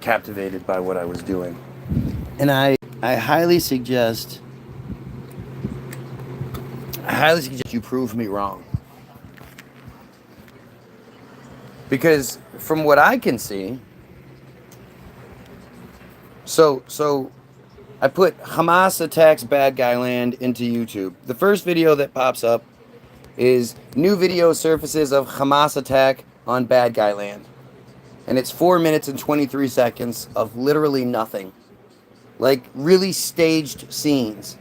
captivated by what I was doing. And I highly suggest you prove me wrong. Because from what I can see, so I put Hamas attacks bad guy land into YouTube. The first video that pops up is new video surfaces of Hamas attack on bad guy land. And it's 4 minutes and 23 seconds of literally nothing. Like really staged scenes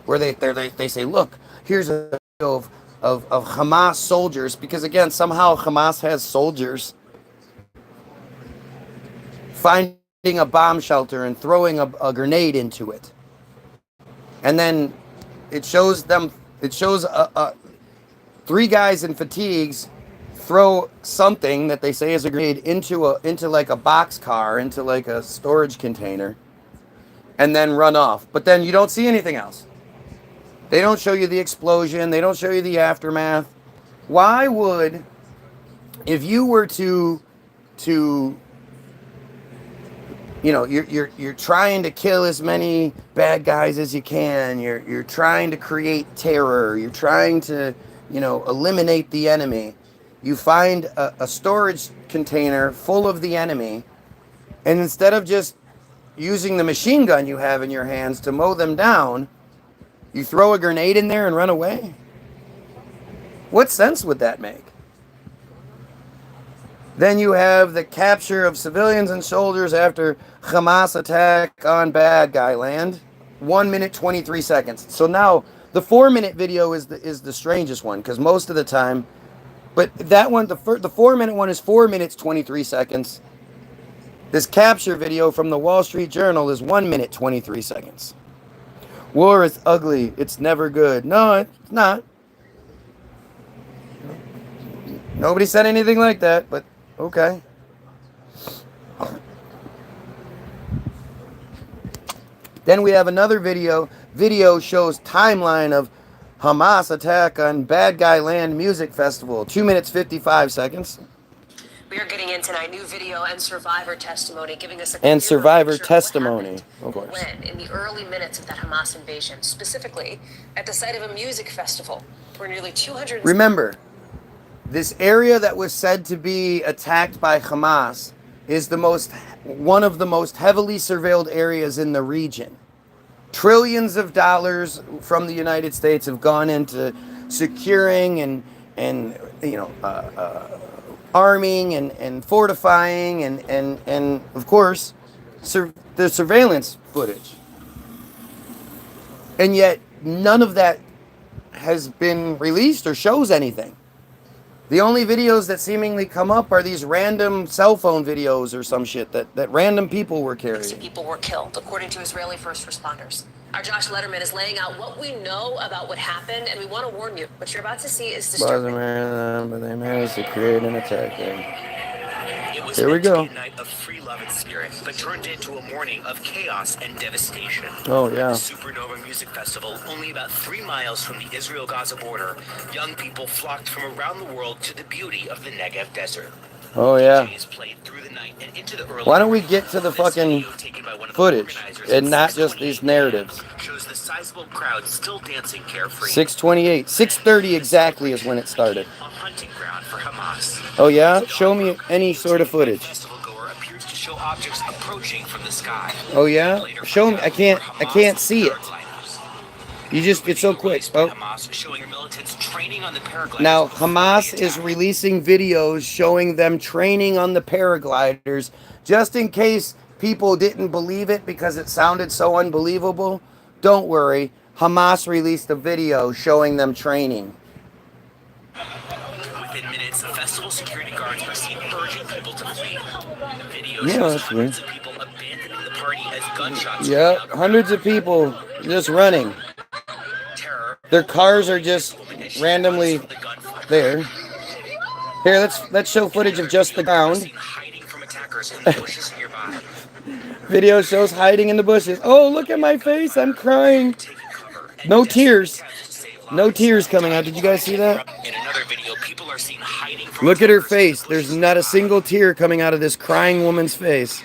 where they say, look, here's a video of Hamas soldiers, because again, somehow Hamas has soldiers finding a bomb shelter and throwing a grenade into it. And then it shows three guys in fatigues throw something that they say is a grenade into like a box car, into like a storage container, and then run off. But then you don't see anything else. They don't show you the explosion. They don't show you the aftermath. Why would, if you were to you're trying to kill as many bad guys as you can. You're trying to create terror. You're trying to, eliminate the enemy. You find a storage container full of the enemy, and instead of just using the machine gun you have in your hands to mow them down, you throw a grenade in there and run away? What sense would that make? Then you have the capture of civilians and soldiers after Hamas attack on bad guy land. 1 minute, 23 seconds. So now the 4-minute video is the strangest one, because most of the time, but that one, the 4-minute one is 4 minutes, 23 seconds. This capture video from the Wall Street Journal is 1 minute, 23 seconds. War is ugly. It's never good. No, it's not. Nobody said anything like that, but okay. Then we have another video. Video shows timeline of Hamas attack on bad guy land music festival. 2 minutes, 55 seconds. We are getting in tonight new video and survivor testimony, giving us a and survivor testimony, of course. When in the early minutes of that Hamas invasion, specifically at the site of a music festival, where nearly 200. Remember, this area that was said to be attacked by Hamas is one of the most heavily surveilled areas in the region. Trillions of dollars from the United States have gone into securing and arming and fortifying and of course the surveillance footage. And yet none of that has been released or shows anything. The only videos that seemingly come up are these random cell phone videos or some shit that random people were carrying. 60 people were killed, according to Israeli first responders. Our Josh Letterman is laying out what we know about what happened, and we want to warn you, what you're about to see is disturbing. But they managed to create an attack there. It was Here we go. A night of free love and spirit, but turned into a morning of chaos and devastation. Oh, yeah. The Supernova Music Festival, only about 3 miles from the Israel-Gaza border, young people flocked from around the world to the beauty of the Negev Desert. Oh, yeah. DJs played through the night and into the early. Why don't we get to the fucking footage and not just these narratives? Shows the sizable crowd still dancing carefree. 6:28, 6:30 exactly is when it started. A hunting ground for Hamas. Oh yeah, show me any sort of footage. Festival goer appears to show objects approaching from the sky. Oh yeah, show me. I can't see it. It's so quick. Oh. Now Hamas is releasing videos showing them training on the paragliders, just in case people didn't believe it because it sounded so unbelievable. Don't worry, Hamas released a video showing them training. Within minutes, the festival security guards were seen urging people to flee. Video Yeah, shows that's hundreds weird. of people abandoning the party as gunshots. Yeah, hundreds of people just running. Terror. Their cars are just randomly there. Here, let's show footage of just the ground. Hiding from attackers in the bushes nearby. Video shows hiding in the bushes. Oh, look at my face. I'm crying. No tears. No tears coming out. Did you guys see that? In another video, people are seen hiding from Look at her face. There's not a single tear coming out of this crying woman's face.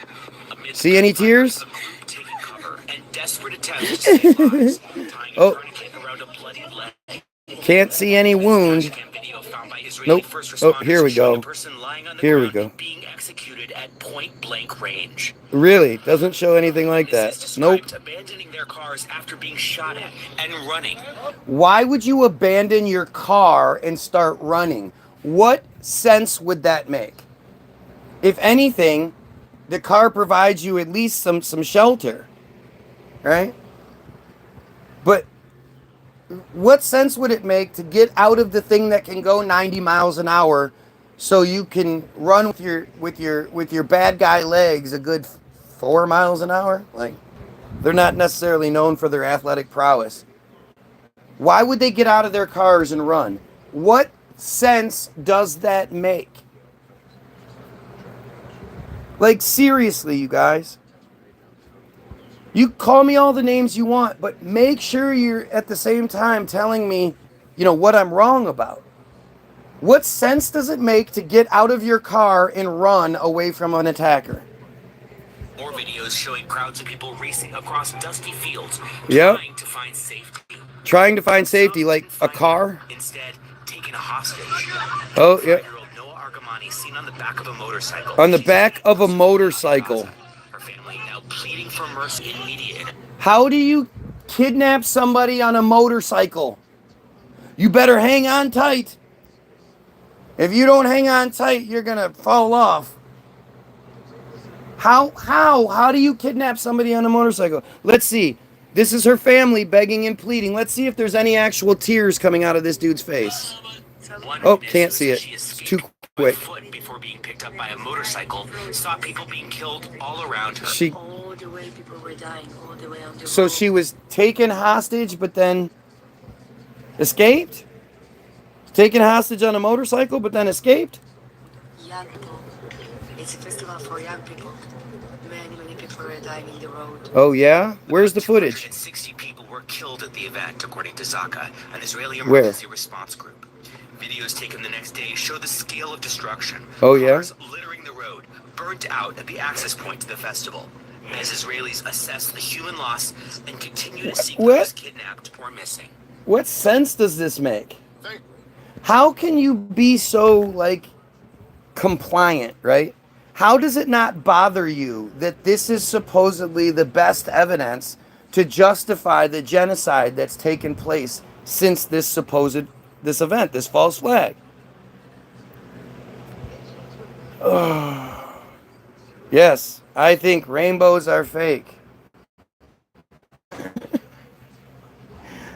See any tears? Taking cover and desperate attempts to save lives, tying a Oh, tourniquet around a bloody leg. can't see any wound. Dashcam video found by Israeli Nope. first Oh, responders here we showing a go. person lying on the Here we ground go. being executed at point-blank range. Really? Doesn't show anything like Witnesses that. Nope. described abandoning their cars after being shot at and running. Why would you abandon your car and start running? What sense would that make? If anything, the car provides you at least some shelter, right? But what sense would it make to get out of the thing that can go 90 miles an hour so you can run with your bad guy legs a good 4 miles an hour? Like, they're not necessarily known for their athletic prowess. Why would they get out of their cars and run? What sense does that make? Like, seriously, you guys. You call me all the names you want, but make sure you're at the same time telling me, what I'm wrong about. What sense does it make to get out of your car and run away from an attacker? More videos showing crowds of people racing across dusty fields, Yep. trying to find safety. Trying to find safety, like a car? Instead, taking a hostage. Oh, yeah. 5-year-old Noah Argamani seen on the back of a motorcycle. On the back of a motorcycle. Her family now pleading for mercy in media. How do you kidnap somebody on a motorcycle? You better hang on tight. If you don't hang on tight, you're gonna fall off. How do you kidnap somebody on a motorcycle? Let's see. This is her family begging and pleading. Let's see if there's any actual tears coming out of this dude's face. Oh, can't see it. It's too quick. Before being picked up by a motorcycle, saw people being killed all around her. All the way people were dying, all the way on the So road. she was taken hostage, but then escaped? Taken hostage on a motorcycle, but then escaped? Young people. It's a festival for young people. Many people were dying in the road. Oh, yeah? Where's the footage? 260 people were killed at the event, according to Zaka, an Israeli Where? emergency response group. Videos taken the next day show the scale of destruction. Oh, yeah? Cars littering the road, burnt out at the access point to the festival. As Israelis assess the human loss and continue to seek What? those kidnapped or missing. What sense does this make? How can you be so, compliant, right? How does it not bother you that this is supposedly the best evidence to justify the genocide that's taken place since this event, this false flag? Yes, I think rainbows are fake.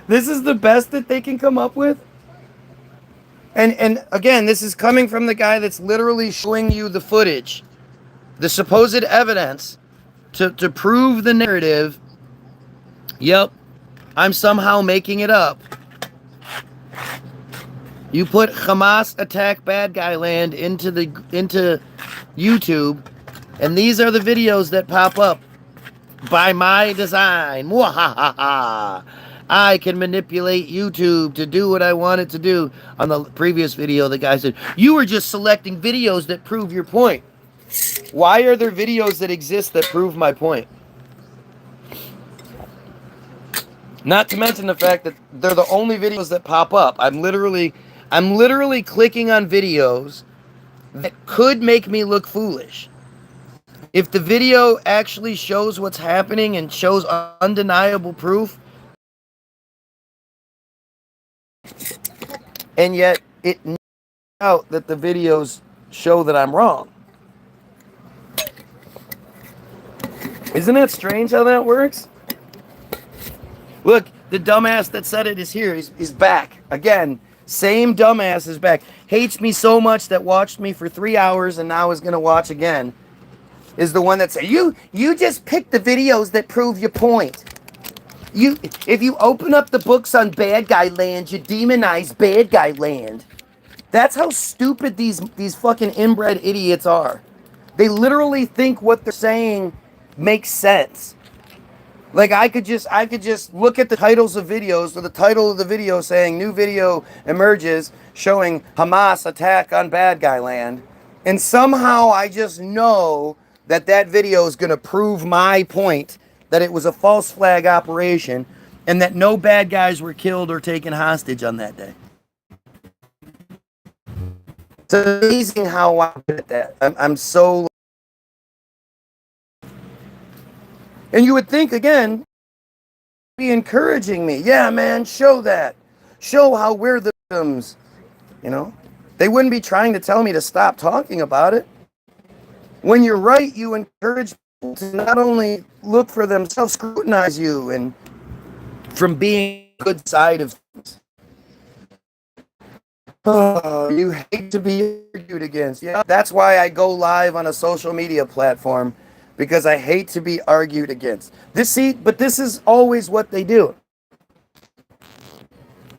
This is the best that they can come up with? And again, this is coming from the guy that's literally showing you the footage, the supposed evidence to prove the narrative. Yep, I'm somehow making it up. You put Hamas attack bad guy land into YouTube, and these are the videos that pop up by my design. Mwahaha. I can manipulate YouTube to do what I want it to do. On the previous video, the guy said, you were just selecting videos that prove your point. Why are there videos that exist that prove my point? Not to mention the fact that they're the only videos that pop up. I'm literally clicking on videos that could make me look foolish. If the video actually shows what's happening and shows undeniable proof, and yet it out that the videos show that I'm wrong. Isn't that strange how that works? Look, the dumbass that said it is here. He's back. Again, same dumbass is back. Hates me so much that watched me for 3 hours and now is going to watch again. Is the one that said, you just pick the videos that prove your point. If you open up the books on bad guy land, you demonize bad guy land. That's how stupid these fucking inbred idiots are. They literally think what they're saying makes sense. Like I could just look at the titles of videos, or the title of the video saying new video emerges showing Hamas attack on bad guy land, and somehow I just know that video is going to prove my point that it was a false flag operation and that no bad guys were killed or taken hostage on that day. It's amazing how I did that. I'm so... And you would think, again, be encouraging me. Yeah, man, show that. Show how we're the victims. You know? They wouldn't be trying to tell me to stop talking about it. When you're right, you encourage people to not only look for themselves, scrutinize you, and from being a good side of things. Oh, you hate to be argued against. Yeah, that's why I go live on a social media platform, because I hate to be argued against. But this is always what they do.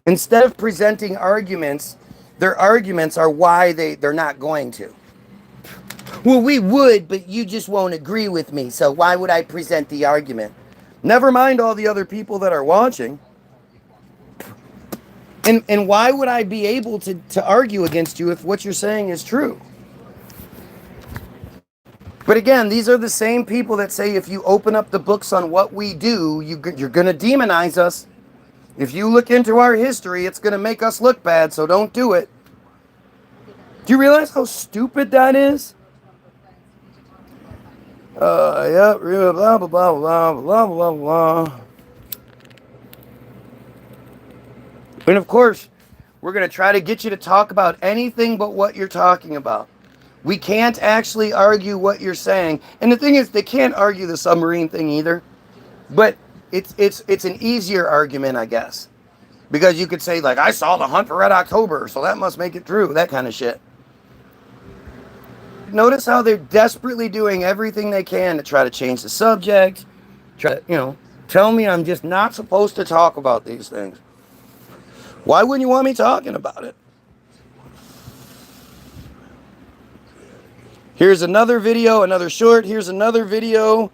Instead of presenting arguments, their arguments are why they're not going to. Well, we would, but you just won't agree with me, so why would I present the argument? Never mind all the other people that are watching. And why would I be able to argue against you if what you're saying is true? But again, these are the same people that say if you open up the books on what we do, you're going to demonize us. If you look into our history, it's going to make us look bad, so don't do it. Do you realize how stupid that is? Yeah, blah, blah, blah, blah, blah, blah, blah. And of course, we're going to try to get you to talk about anything but what you're talking about. We can't actually argue what you're saying. And the thing is, they can't argue the submarine thing either. But it's an easier argument, I guess. Because you could say, like, I saw the hunt for Red October, so that must make it true. That kind of shit. Notice how they're desperately doing everything they can to try to change the subject. Try to, tell me I'm just not supposed to talk about these things. Why wouldn't you want me talking about it? Here's another video, another short. Here's another video.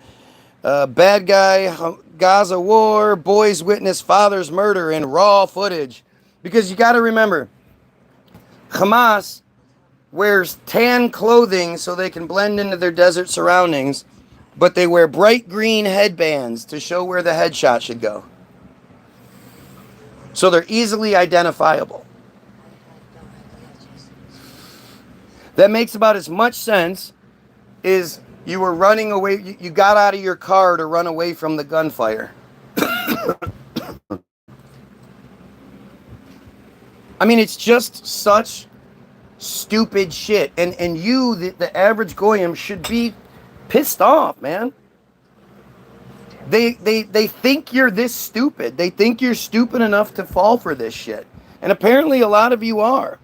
Bad guy, Gaza war, boys witness father's murder in raw footage. Because you got to remember, Hamas wears tan clothing so they can blend into their desert surroundings, but they wear bright green headbands to show where the headshot should go. So they're easily identifiable. That makes about as much sense as you were running away, you got out of your car to run away from the gunfire. I mean, it's just such stupid shit. And you, the average goyim, should be pissed off, man. They think you're this stupid. They think you're stupid enough to fall for this shit. And apparently a lot of you are.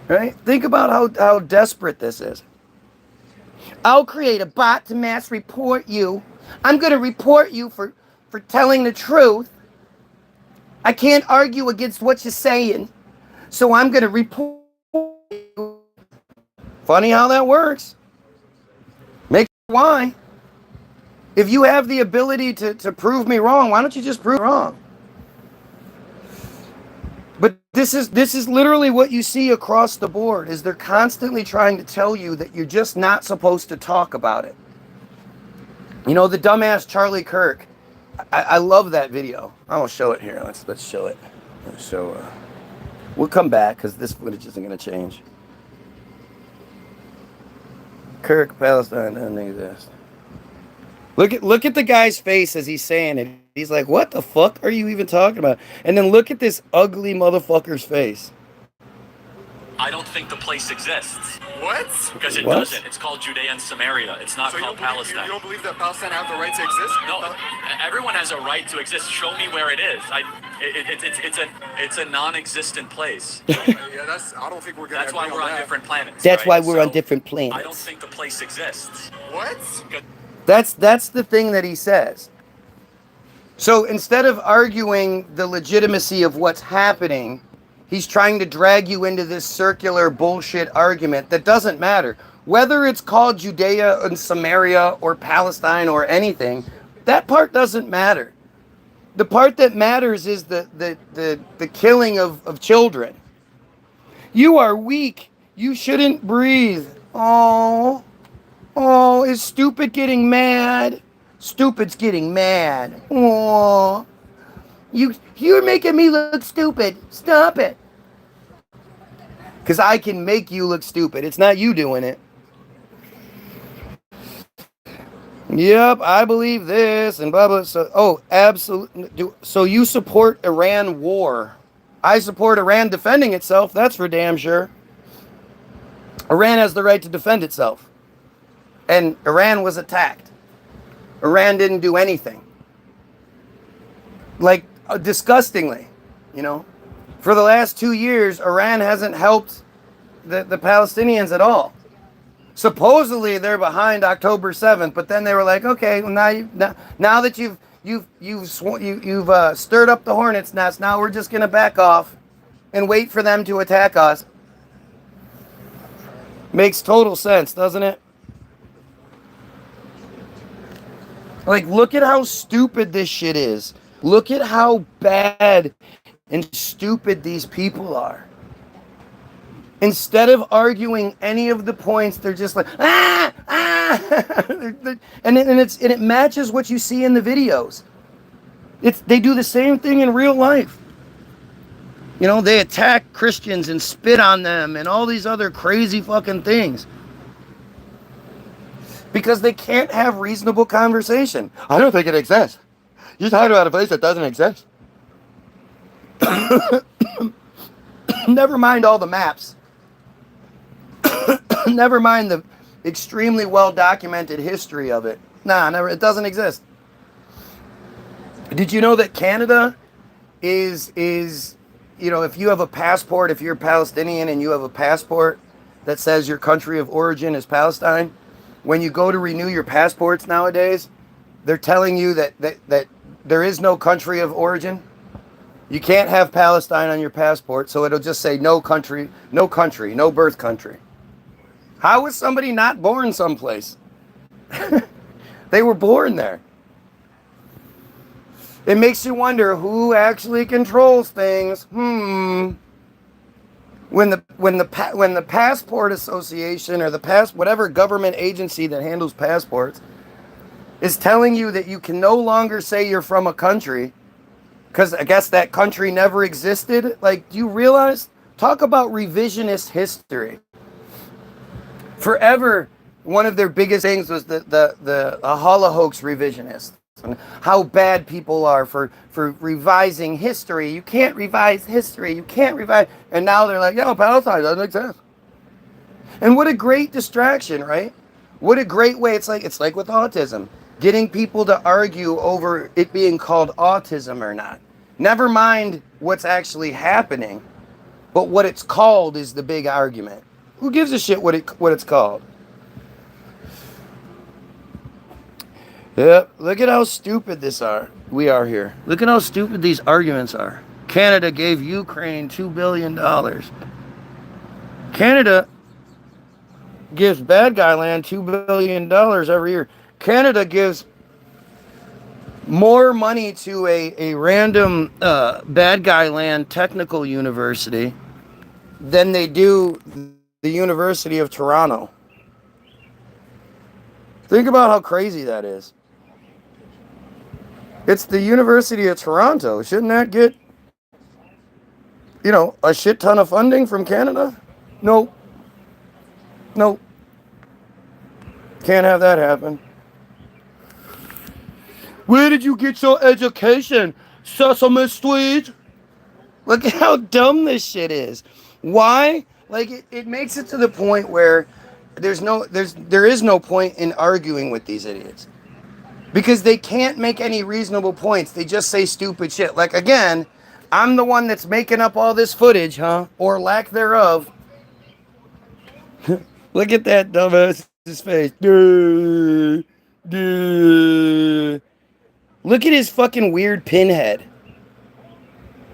Right? Think about how desperate this is. I'll create a bot to mass report you. I'm going to report you for telling the truth. I can't argue against what you're saying. So I'm going to report you. Funny how that works. Make sure why. If you have the ability to prove me wrong, why don't you just prove me wrong? But this is literally what you see across the board, is they're constantly trying to tell you that you're just not supposed to talk about it. You know, the dumbass Charlie Kirk. I love that video. I will show it here. Let's show it. Let's show. We'll come back because this footage isn't going to change. Kirk, Palestine doesn't exist. Look at the guy's face as he's saying it. He's like, what the fuck are you even talking about? And then look at this ugly motherfucker's face. I don't think the place exists. What? Because it doesn't. It's called Judea and Samaria. It's not called Palestine. You don't believe that Palestine has the right to exist? No, everyone has a right to exist. Show me where it is. It's a non-existent place. Yeah, I don't think we're gonna. That's why we're on different planets. That's right? why we're on different planets. I don't think the place exists. What? That's the thing that he says. So instead of arguing the legitimacy of what's happening, he's trying to drag you into this circular bullshit argument that doesn't matter. Whether it's called Judea and Samaria or Palestine or anything, that part doesn't matter. The part that matters is the killing of children. You are weak. You shouldn't breathe. Oh, oh, is Stupid getting mad? Stupid's getting mad. Oh, you're making me look stupid. Stop it. Because I can make you look stupid. It's not you doing it. Yep, I believe this and blah blah. So, oh, absolutely. So you support Iran war? I support Iran defending itself. That's for damn sure. Iran has the right to defend itself, and Iran was attacked. Iran didn't do anything. Like disgustingly, you know. For the last 2 years, Iran hasn't helped the Palestinians at all. Supposedly they're behind October 7th, but then they were like, okay, well now that you've stirred up the hornet's nest, now we're just gonna back off and wait for them to attack us. Makes total sense, doesn't it? Like, look at how stupid this shit is. Look at how bad and stupid these people are. Instead of arguing any of the points, they're just like, and it matches what you see in the videos. They do the same thing in real life. You know, they attack Christians and spit on them and all these other crazy fucking things. Because they can't have reasonable conversation. I don't think it exists. You're talking about a place that doesn't exist. Never mind all the maps. Never mind the extremely well documented history of it. Nah, never. It doesn't exist. Did you know that Canada is you know, if you have a passport, if you're Palestinian and you have a passport that says your country of origin is Palestine, when you go to renew your passports nowadays, they're telling you that there is no country of origin. You can't have Palestine on your passport, so it'll just say no country, no birth country. How was somebody not born someplace? They were born there. It makes you wonder who actually controls things. When the passport association or whatever government agency that handles passports is telling you that you can no longer say you're from a country because I guess that country never existed. Like, do you realize? Talk about revisionist history. Forever, one of their biggest things was the Holocaust revisionists. And how bad people are for revising history. You can't revise history. You can't revise. And now they're like, yo, Palestine doesn't exist. And what a great distraction, right? What a great way. It's like with autism. Getting people to argue over it being called autism or not. Never mind what's actually happening, but what it's called is the big argument. Who gives a shit what it's called? Yep, look at how stupid we are here. Look at how stupid these arguments are. Canada gave Ukraine $2 billion. Canada gives bad guy land $2 billion every year. Canada gives more money to a random bad guy land technical university than they do the University of Toronto. Think about how crazy that is. It's the University of Toronto. Shouldn't that get, a shit ton of funding from Canada? Nope. Nope. Can't have that happen. Where did you get your education, Sesame Street? Look at how dumb this shit is. Why? Like, it makes it to the point where there is no point in arguing with these idiots. Because they can't make any reasonable points. They just say stupid shit. Like, again, I'm the one that's making up all this footage, huh? Or lack thereof. Look at that dumbass's face. Duh, duh. Look at his fucking weird pinhead.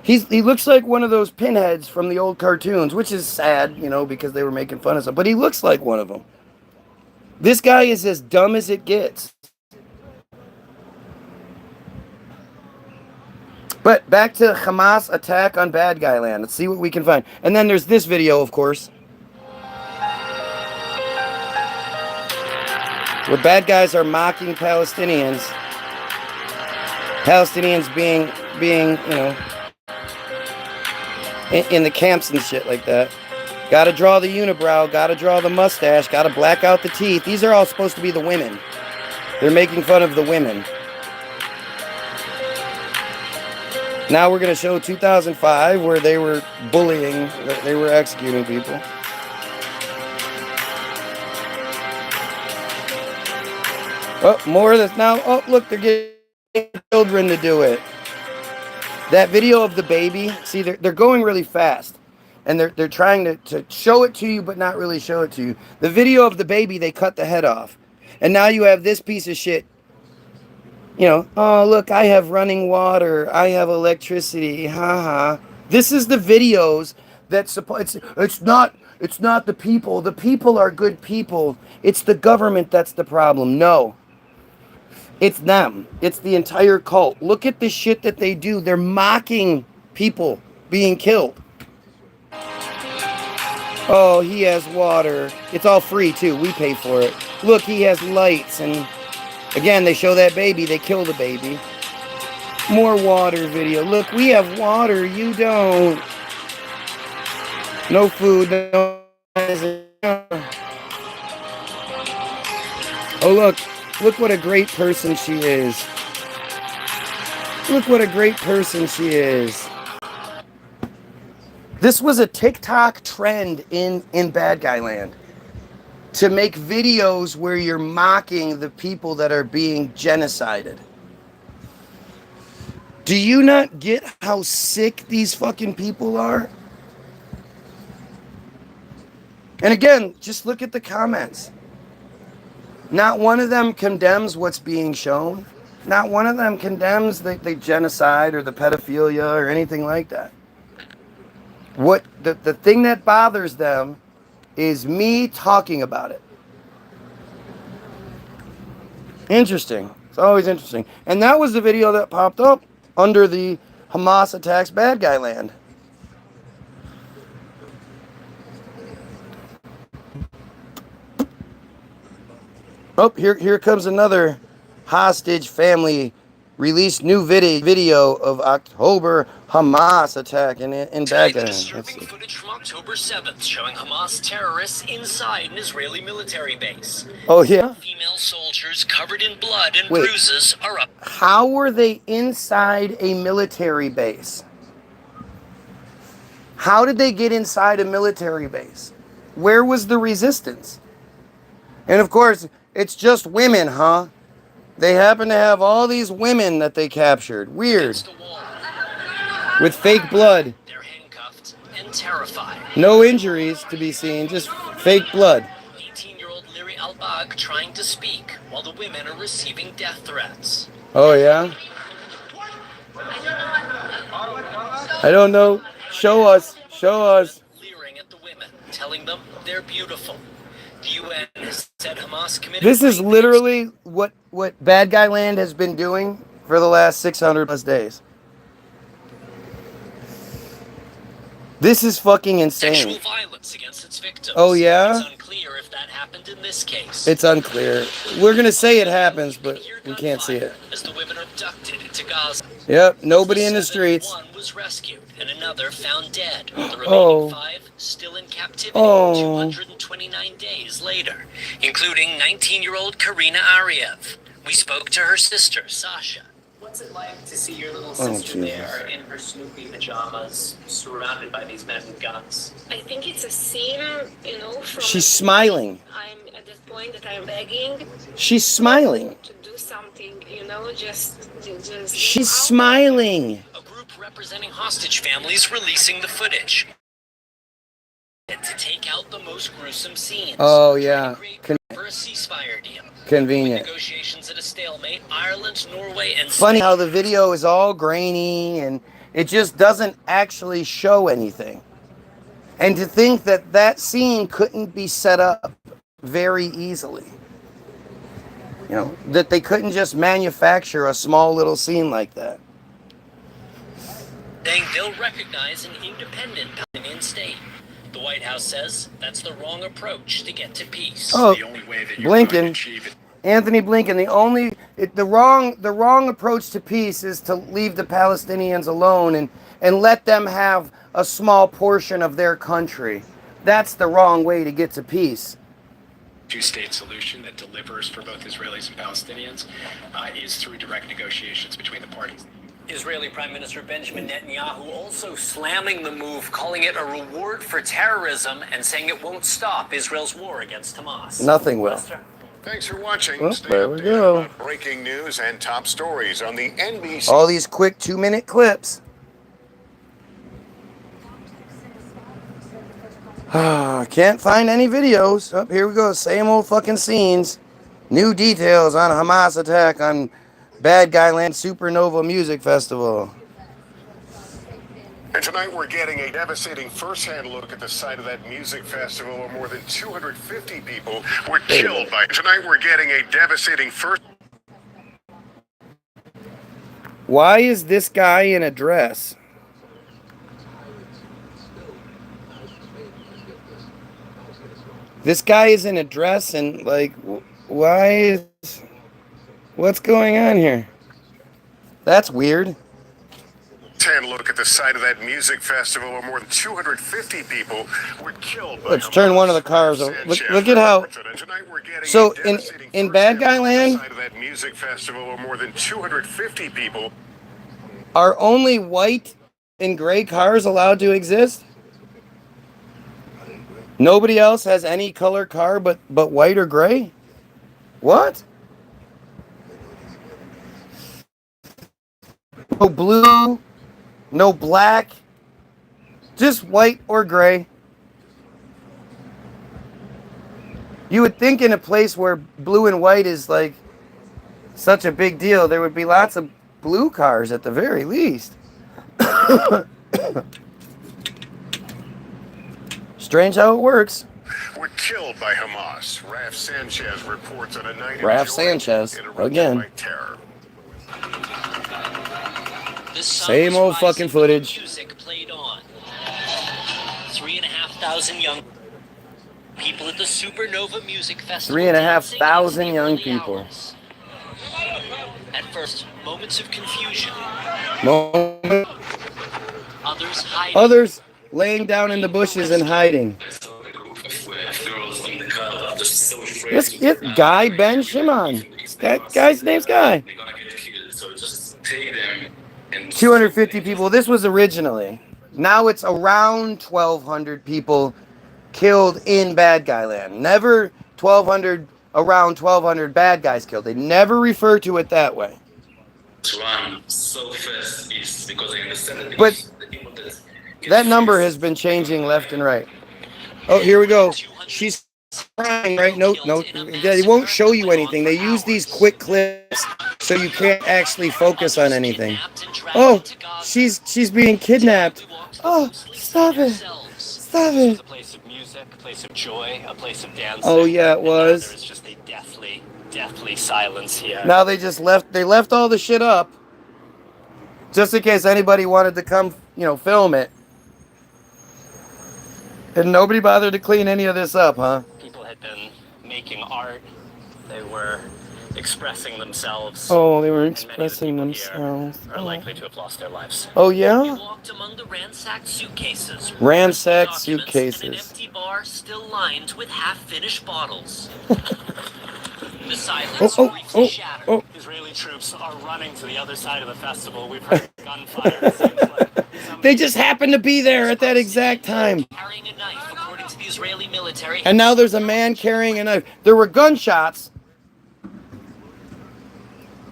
He looks like one of those pinheads from the old cartoons, which is sad, because they were making fun of him. But he looks like one of them. This guy is as dumb as it gets. But back to Hamas attack on bad guy land. Let's see what we can find. And then there's this video, of course. where bad guys are mocking Palestinians. Palestinians being you know, in the camps and shit like that. Gotta draw the unibrow, gotta draw the mustache, gotta black out the teeth. These are all supposed to be the women. They're making fun of the women. Now we're gonna show 2005 where they were bullying, they were executing people. Oh, more of this now. Oh, look, they're getting children to do it. That video of the baby, see, they're going really fast. And they're trying to show it to you, but not really show it to you. The video of the baby, they cut the head off. And now you have this piece of shit. You know, oh, look, I have running water. I have electricity. Ha ha. This is the videos that support. It's not the people. The people are good people. It's the government that's the problem. No. It's them. It's the entire cult. Look at the shit that they do. They're mocking people being killed. Oh, he has water. It's all free, too. We pay for it. Look, he has lights. And again, they show that baby. They kill the baby. More water video. Look, we have water. You don't. No food. No. Oh, look. Look what a great person she is. Look what a great person she is. This was a TikTok trend in bad guy land. To make videos where you're mocking the people that are being genocided. Do you not get how sick these fucking people are? And again, just look at the comments. Not one of them condemns what's being shown. Not one of them condemns the genocide or the pedophilia or anything like that. What the thing that bothers them is me talking about it. Interesting. It's always interesting. And that was the video that popped up under the Hamas attacks bad guy land. Oh, here comes another hostage family. Released new video of October Hamas attack in Baghdad. Disturbing footage from October 7th showing Hamas terrorists inside an Israeli military base. Oh yeah. Female soldiers covered in blood and bruises are up. How were they inside a military base? How did they get inside a military base? Where was the resistance? And of course, it's just women, huh? They happen to have all these women that they captured. Weird. With fake blood. They're handcuffed and terrified. No injuries to be seen, just fake blood. 18-year-old Liri Albag trying to speak while the women are receiving death threats. Oh, yeah? I don't know. Show us. Show us. Leering at the women, telling them they're beautiful. The UN has said Hamas committed. This is literally what Bad Guy Land has been doing for the last 600 plus days. This is fucking insane. Sexual violence against its victims. Oh yeah? It's unclear if that happened in this case. It's unclear. We're gonna say it happens, but we can't see it. As the women are abducted into Gaza. Yep, nobody in the streets. One was rescued and another found dead. The remaining 5 still in captivity 229 days later, including 19-year-old Karina Ariev. We spoke to her sister, Sasha. What's it like to see your little sister there in her Snoopy pajamas, surrounded by these men with guns? I think it's a scene, from... She's smiling. I'm at this point that I'm begging. She's smiling. To do something, just She's smiling. A group representing hostage families releasing the footage. To take out the most gruesome scenes. Oh, yeah. For a ceasefire deal. Convenient. With negotiations at a stalemate, Ireland, Norway, and Funny Spain. how the video is all grainy and it just doesn't actually show anything. And to think that that scene couldn't be set up very easily. That they couldn't just manufacture a small little scene like that. Saying they'll recognize an independent Palestinian state. The White House says that's the wrong approach to get to peace. Oh, The only way that you're Blinken. going to achieve it. Anthony Blinken, the wrong approach to peace is to leave the Palestinians alone and let them have a small portion of their country. That's the wrong way to get to peace. Two-state solution that delivers for both Israelis and Palestinians is through direct negotiations between the parties. Israeli Prime Minister Benjamin Netanyahu also slamming the move, calling it a reward for terrorism and saying it won't stop Israel's war against Hamas. Nothing will. Thanks for watching. Well, Stay there we updated go. about breaking news and top stories on the NBC. All these quick 2-minute clips. Can't find any videos. Oh, here we go. Same old fucking scenes. New details on Hamas attack on Bad Guy Land Supernova Music Festival. And tonight we're getting a devastating first-hand look at the site of that music festival where more than 250 people were killed by. Tonight we're getting a devastating first. Why is this guy in a dress? This guy is in a dress and like, why is... What's going on here? That's weird. Hand look at the site of that music festival where more than 250 people were killed by. Let's turn one of the cars over. Look at how... So in Bad Guy Land, That music festival where more than 250 people are only white and gray cars allowed to exist? Nobody else has any color car but white or gray? What? No blue, no black, just white or gray. You would think in a place where blue and white is like such a big deal, there would be lots of blue cars at the very least. Strange how it works. were killed by Hamas. Raf Sanchez reports on a night Raf Sanchez, again. by terror. Same old fucking footage. Music played on. 3,500 young people at the Supernova Music Festival. 3,500 young people. At first, moments of confusion. Others hiding. Others laying down in the bushes and hiding. This Guy Ben Shimon. That guy's name's Guy. 250 people. This was originally. Now it's around 1,200 people killed in Bad Guy Land. Never 1,200, around 1,200 bad guys killed. They never refer to it that way. But that number has been changing left and right. Oh, here we go. She's crying, right? No, they won't show you anything. They use these quick clips so you can't actually focus on anything. Oh, she's being kidnapped. Oh, stop it. Stop it. A place of music, a place of joy, a place of dancing. Oh, yeah, it was. There's just a deathly silence here. Now they left all the shit up just in case anybody wanted to come, film it. And nobody bothered to clean any of this up, huh? People had been making art. They were expressing themselves. Oh, they were expressing themselves. Are likely to have lost their lives. Oh, yeah? We walked among the ransacked suitcases. Ransacked And suitcases. an empty bar still lined with half-finished bottles. The silence briefly shattered. Israeli troops are running to the other side of the festival. We've heard gunfire. It seems like They just happened to be there at that exact time. carrying a knife, according to the Israeli military. And now there's a man carrying a knife. There were gunshots.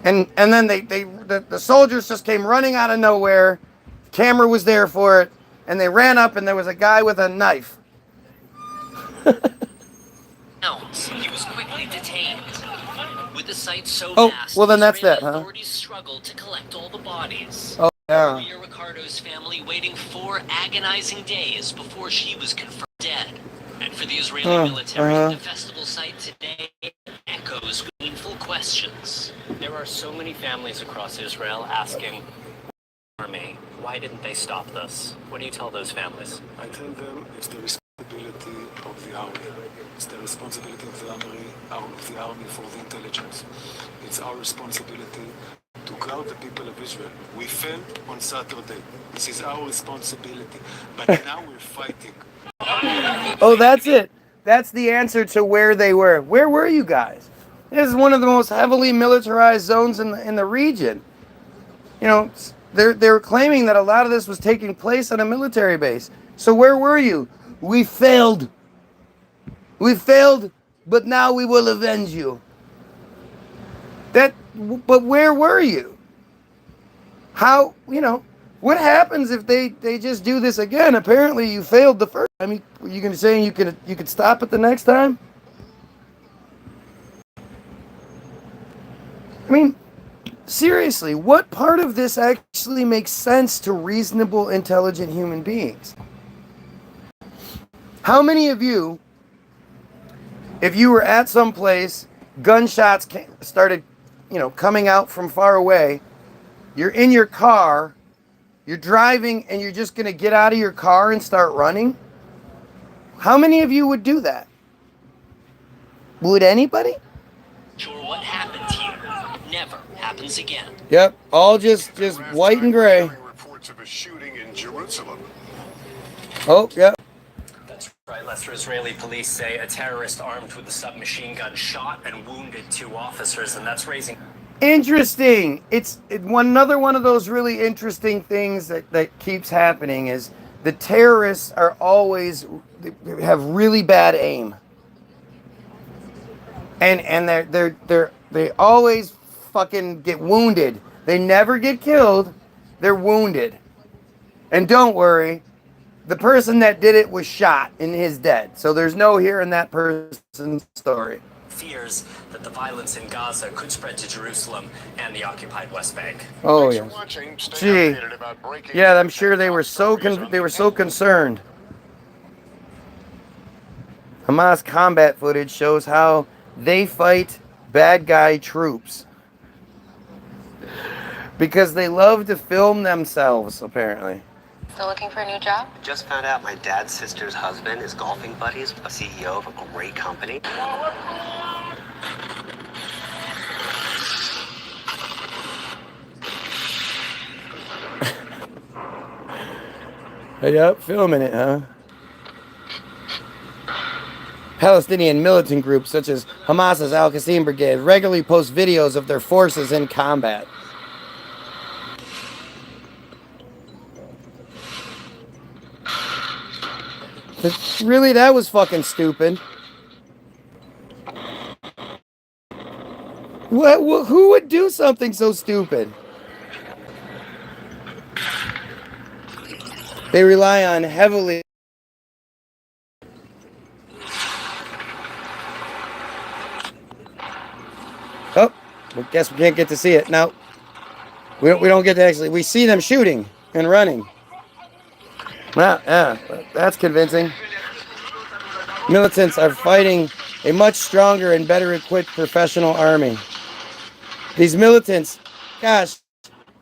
And then the soldiers just came running out of nowhere. Camera was there for it. And they ran up and there was a guy with a knife. He was quickly detained. With the site so Oh, vast, well then that's Israeli that, huh? authorities struggled to collect all the bodies. Oh, yeah. Maria Ricardo's family waiting 4 agonizing days before she was confirmed dead. And for the Israeli military, the festival site today echoes meaningful questions. There are so many families across Israel asking, Army, why didn't they stop this? What do you tell those families? I tell them it's the responsibility of of the army. It's the responsibility of the army for the intelligence. It's our responsibility to guard the people of Israel. We failed on Saturday. This is our responsibility. But now we're fighting. Oh, that's it. That's the answer to where they were. Where were you guys? This is one of the most heavily militarized zones in the region. You know, they're claiming that a lot of this was taking place on a military base. So where were you? We failed. We failed, but now we will avenge you. But where were you? How, you know, what happens if they just do this again? Apparently you failed the first time. You can say you could stop it the next time? I mean, seriously, what part of this actually makes sense to reasonable, intelligent human beings? How many of you, if you were at some place, gunshots started, you know, coming out from far away, you're in your car, you're driving, and you're just going to get out of your car and start running? How many of you would do that? Would anybody? Sure, what happened here never happens again. Yep, all just white and gray. Reports of a shooting in Jerusalem. Oh, yeah. That's right, Lester. Israeli police say a terrorist armed with a submachine gun shot and wounded 2 officers, and that's raising... Interesting. It's another one of those really interesting things that keeps happening is the terrorists are always have really bad aim, and they always fucking get wounded. They never get killed. They're wounded, and don't worry, the person that did it was shot and is dead. So there's no hearing that person's story. Fears that the violence in Gaza could spread to Jerusalem and the occupied West Bank. Oh yeah. Gee. Yeah, I'm sure they were so concerned. Hamas combat footage shows how they fight bad guy troops. Because they love to film themselves, apparently. Still looking for a new job? Just found out my dad's sister's husband is golfing buddies with a CEO of a great company. Yep, filming it, huh? Palestinian militant groups such as Hamas's Al-Qassam Brigade regularly post videos of their forces in combat. Really, that was fucking stupid. Who would do something so stupid? They rely on heavily. Oh, I guess we can't get to see it. No, we don't get to actually. We see them shooting and running. Well, yeah, that's convincing. Militants are fighting a much stronger and better equipped professional army. These militants, gosh,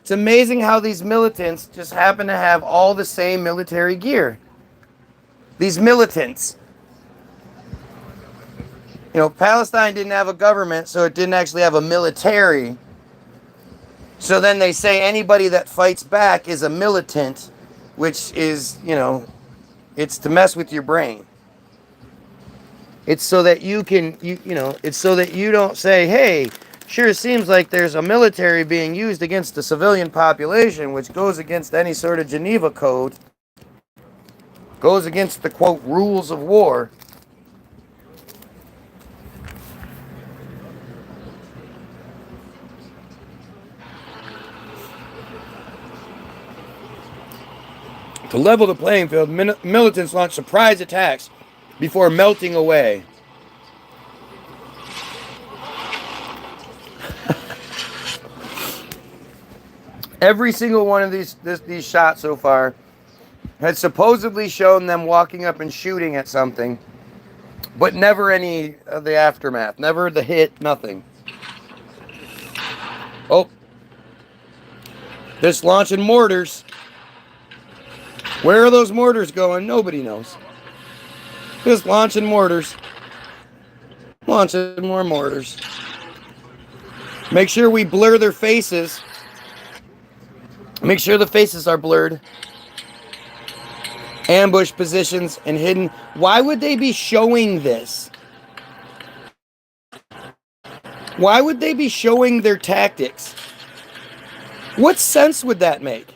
it's amazing how these militants just happen to have all the same military gear. These militants. You know, Palestine didn't have a government, so it didn't actually have a military. So then they say anybody that fights back is a militant, which is, you know, it's to mess with your brain. It's so that you can, you know, it's so that you don't say, hey, sure seems like there's a military being used against the civilian population, which goes against any sort of Geneva Code, goes against the, quote, rules of war. To level the playing field, militants launched surprise attacks before melting away. Every single one of these shots so far had supposedly shown them walking up and shooting at something, but never any of the aftermath, never the hit, nothing. Oh, this launching mortars. Where are those mortars going? Nobody knows. Just launching mortars. Launching more mortars. Make sure we blur their faces. Make sure the faces are blurred. Ambush positions and hidden. Why would they be showing this? Why would they be showing their tactics? What sense would that make?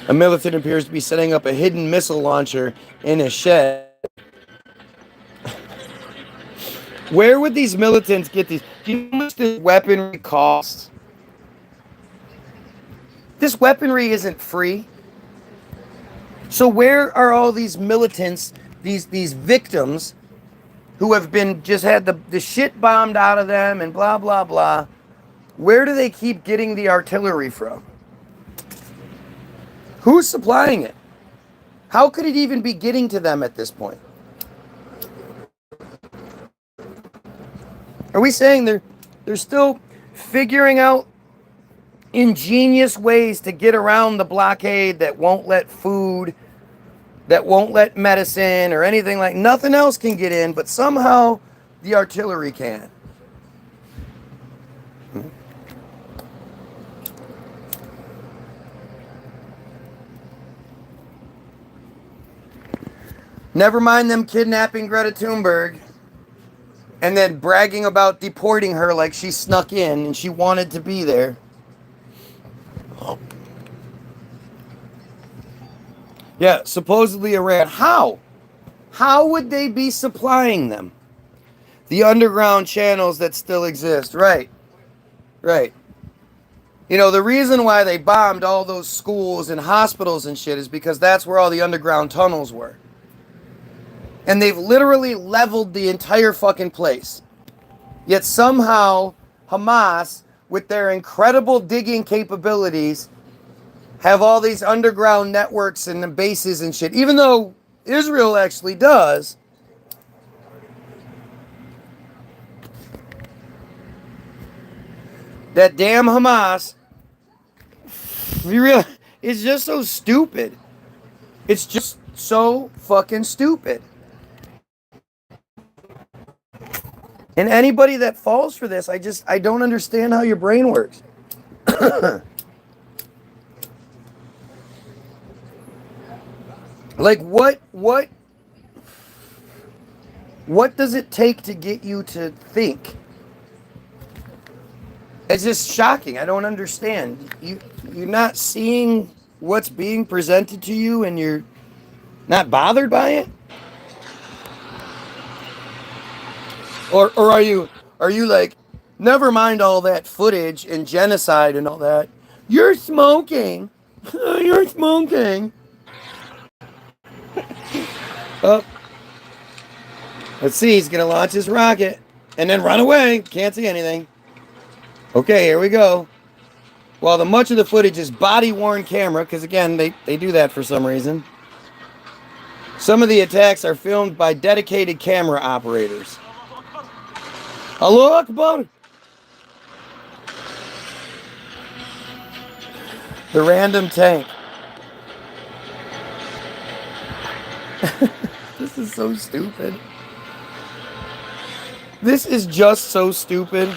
A militant appears to be setting up a hidden missile launcher in a shed. Where would these militants get these? Do you know how much this weaponry costs? This weaponry isn't free. So where are all these militants, these victims, who have been just had the shit bombed out of them and blah, blah, blah? Where do they keep getting the artillery from? Who's supplying it? How could it even be getting to them at this point? Are we saying they're still figuring out ingenious ways to get around the blockade that won't let food, that won't let medicine or anything like, nothing else can get in, but somehow the artillery can? Never mind them kidnapping Greta Thunberg and then bragging about deporting her like she snuck in and she wanted to be there. Yeah, supposedly Iran. How? How would they be supplying them? The underground channels that still exist. Right. Right. You know, the reason why they bombed all those schools and hospitals and shit is because that's where all the underground tunnels were. And they've literally leveled the entire fucking place. Yet somehow Hamas, with their incredible digging capabilities, have all these underground networks and the bases and shit. Even though Israel actually does. That damn Hamas, you realize, it's just so stupid. It's just so fucking stupid. And anybody that falls for this, I don't understand how your brain works. Like, what does it take to get you to think? It's just shocking. I don't understand. You're not seeing what's being presented to you and you're not bothered by it? Or are you like, never mind all that footage and genocide and all that. You're smoking. You're smoking. Oh. Let's see, he's gonna launch his rocket and then run away. Can't see anything. Okay, here we go. Well, the much of the footage is body-worn camera, because again, they do that for some reason. Some of the attacks are filmed by dedicated camera operators. Allahu Akbar! The random tank. This is so stupid. This is just so stupid.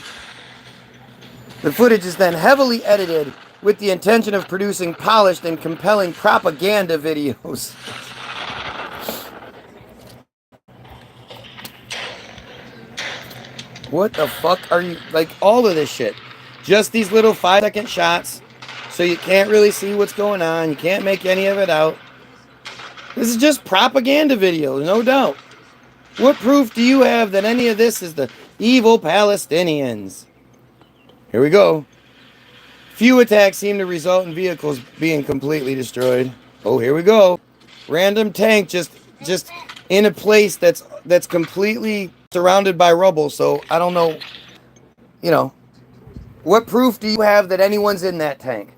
The footage is then heavily edited with the intention of producing polished and compelling propaganda videos. What the fuck are you... Like, all of this shit. Just these little 5-second shots, so you can't really see what's going on. You can't make any of it out. This is just propaganda videos, no doubt. What proof do you have that any of this is the evil Palestinians? Here we go. Few attacks seem to result in vehicles being completely destroyed. Oh, here we go. Random tank just in a place that's completely surrounded by rubble. So I don't know, you know, what proof do you have that anyone's in that tank?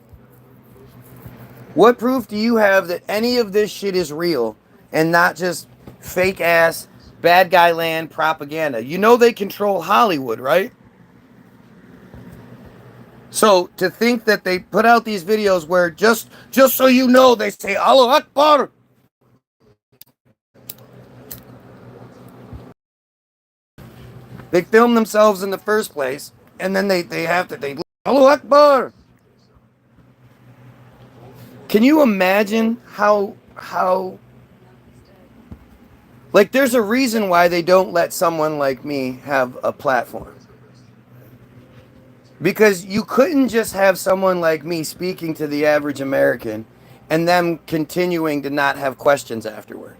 What proof do you have that any of this shit is real and not just fake ass bad guy land propaganda? You know they control Hollywood, right? So to think that they put out these videos where just so you know they say Allahu Akbar. They film themselves in the first place, and then they have to, Allahu Akbar. Can you imagine how, like, there's a reason why they don't let someone like me have a platform. Because you couldn't just have someone like me speaking to the average American and them continuing to not have questions afterward.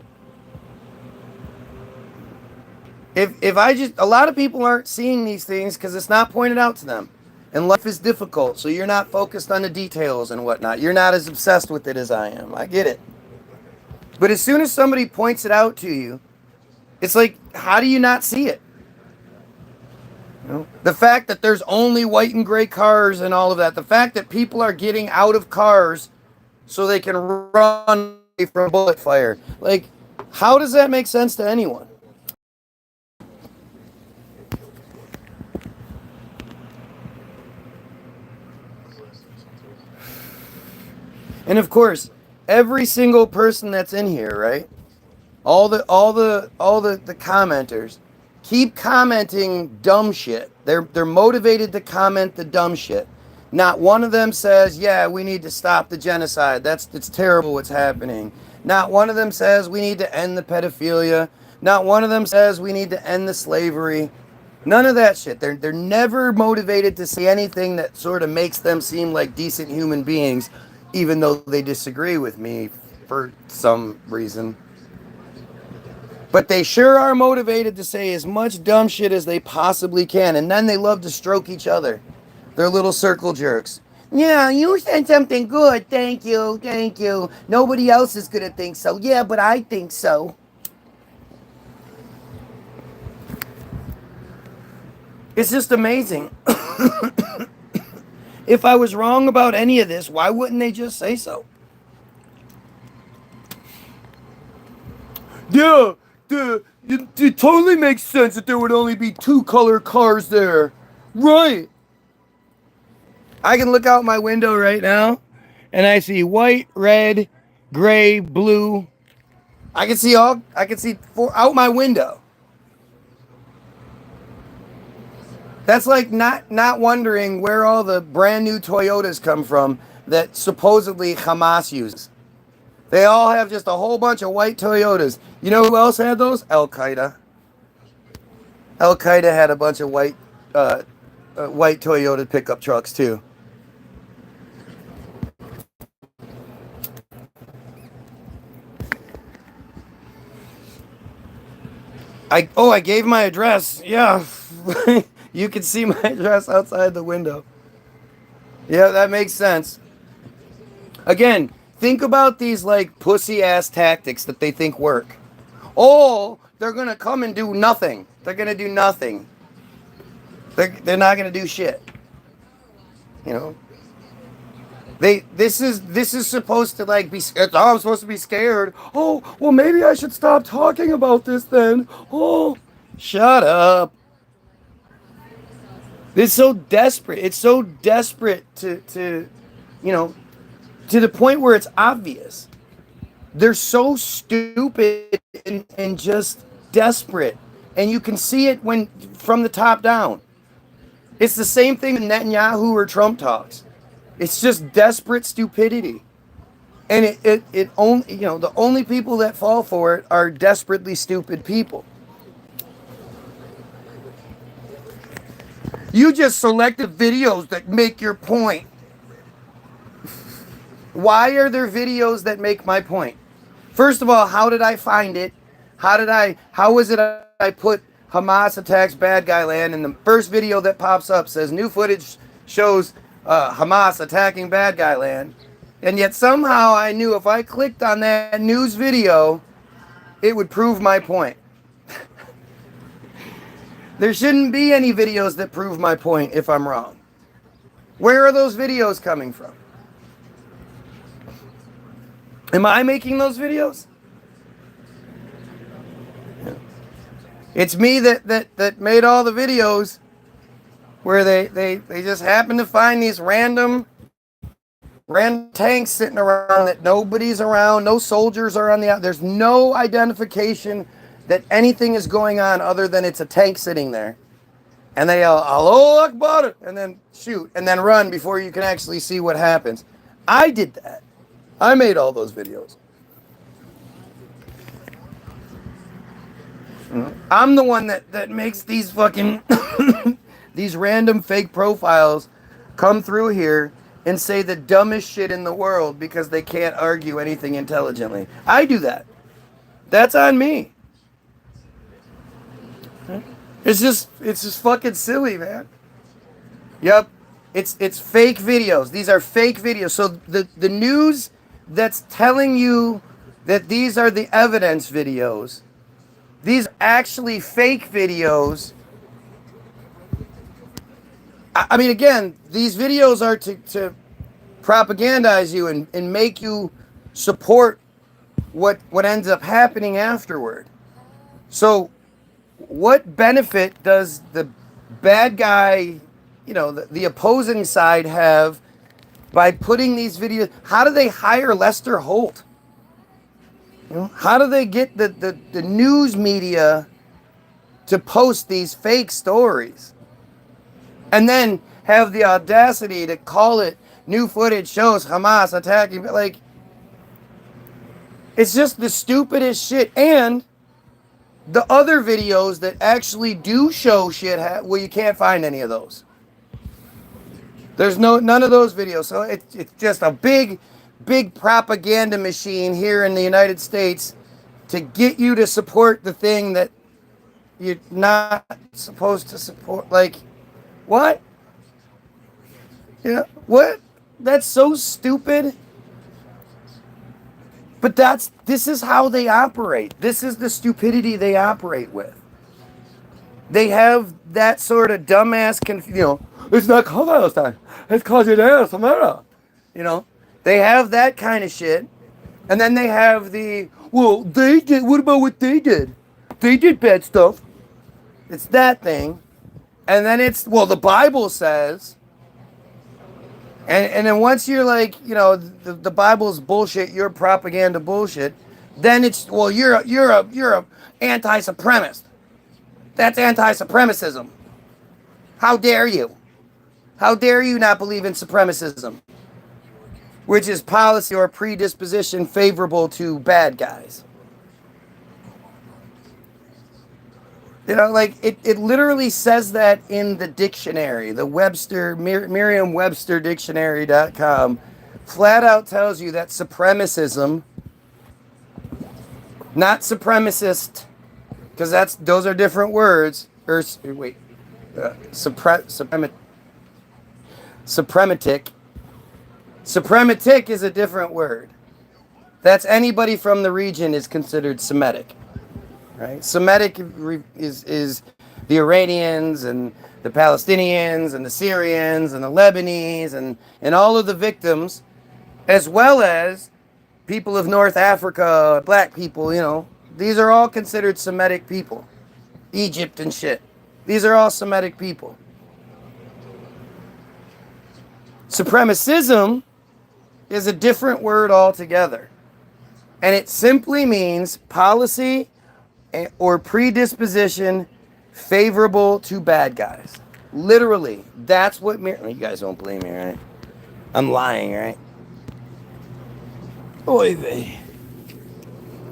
If I just, a lot of people aren't seeing these things because it's not pointed out to them. And life is difficult, so you're not focused on the details and whatnot. You're not as obsessed with it as I am. I get it. But as soon as somebody points it out to you, it's like, how do you not see it? You know? The fact that there's only white and gray cars and all of that. The fact that people are getting out of cars so they can run from bullet fire. Like, how does that make sense to anyone? And of course, every single person that's in here, right? All the commenters keep commenting dumb shit. They're motivated to comment the dumb shit. Not one of them says, "Yeah, we need to stop the genocide. It's terrible what's happening." Not one of them says we need to end the pedophilia. Not one of them says we need to end the slavery. None of that shit. They're never motivated to say anything that sort of makes them seem like decent human beings, even though they disagree with me for some reason. But they sure are motivated to say as much dumb shit as they possibly can, and then they love to stroke each other. They're little circle jerks. Yeah, you said something good. Thank you, thank you. Nobody else is gonna think so. Yeah, but I think so. It's just amazing. If I was wrong about any of this, why wouldn't they just say so? Yeah, it totally makes sense that there would only be 2 color cars there. Right. I can look out my window right now and I see white, red, gray, blue. I can see out my window. That's like not wondering where all the brand new Toyotas come from that supposedly Hamas uses. They all have just a whole bunch of white Toyotas. You know who else had those? Al-Qaeda. Al-Qaeda had a bunch of white Toyota pickup trucks too. I gave my address. Yeah. You can see my address outside the window. Yeah, that makes sense. Again, think about these like pussy ass tactics that they think work. Oh, they're gonna come and do nothing. They're gonna do nothing. They're not gonna do shit. You know. This is supposed to like be. Oh, I'm supposed to be scared. Oh, well maybe I should stop talking about this then. Oh, shut up. It's so desperate. It's so desperate to you know, to the point where it's obvious. They're so stupid and just desperate. And you can see it when from the top down. It's the same thing in Netanyahu or Trump talks. It's just desperate stupidity. And it only, you know, the only people that fall for it are desperately stupid people. You just selected videos that make your point. Why are there videos that make my point? First of all, how did I find it? How was it I put Hamas attacks bad guy land, and the first video that pops up says new footage shows Hamas attacking bad guy land. And yet somehow I knew if I clicked on that news video, it would prove my point. There shouldn't be any videos that prove my point if I'm wrong. Where are those videos coming from? Am I making those videos? It's me that made all the videos where they just happen to find these random tanks sitting around that nobody's around, no soldiers are on the out. There's no identification that anything is going on other than it's a tank sitting there. And they yell, Allahu Akbar, and then shoot, and then run before you can actually see what happens. I did that. I made all those videos. I'm the one that makes these fucking, these random fake profiles come through here and say the dumbest shit in the world because they can't argue anything intelligently. I do that. That's on me. It's just fucking silly, man. Yep. It's fake videos. These are fake videos. So the news that's telling you that these are the evidence videos, these are actually fake videos. I mean, again, these videos are to propagandize you and make you support what ends up happening afterward. So what benefit does the bad guy, you know, the opposing side have by putting these videos? How do they hire Lester Holt? You know, how do they get the news media to post these fake stories and then have the audacity to call it new footage shows Hamas attacking? Like, it's just the stupidest shit. And the other videos that actually do show shit, well, you can't find any of those. There's none of those videos. So it's just a big propaganda machine here in the United States to get you to support the thing that you're not supposed to support. Like, what? Yeah, what? That's so stupid. But this is how they operate. This is the stupidity they operate with. They have that sort of dumbass, it's not called Palestine. It's called Judea Samaria. You know, they have that kind of shit. And then they have what about what they did? They did bad stuff. It's that thing. And then the Bible says. And then once you're like, the Bible's bullshit, you're propaganda bullshit, then it's, you're a anti-supremacist. That's anti-supremacism. How dare you? How dare you not believe in supremacism? Which is policy or predisposition favorable to bad guys. Like, it literally says that in the dictionary. The Merriam-Webster dictionary.com flat out tells you that supremacism, not supremacist, because those are different words. Suprematic. Suprematic is a different word. That's anybody from the region is considered Semitic. Right? Semitic is the Iranians and the Palestinians and the Syrians and the Lebanese and all of the victims, as well as people of North Africa, black people, these are all considered Semitic people. Egypt and shit. These are all Semitic people. Supremacism is a different word altogether. And it simply means policy or predisposition favorable to bad guys. Literally, that's what... You guys don't believe me, right? I'm lying, right? Oy vey.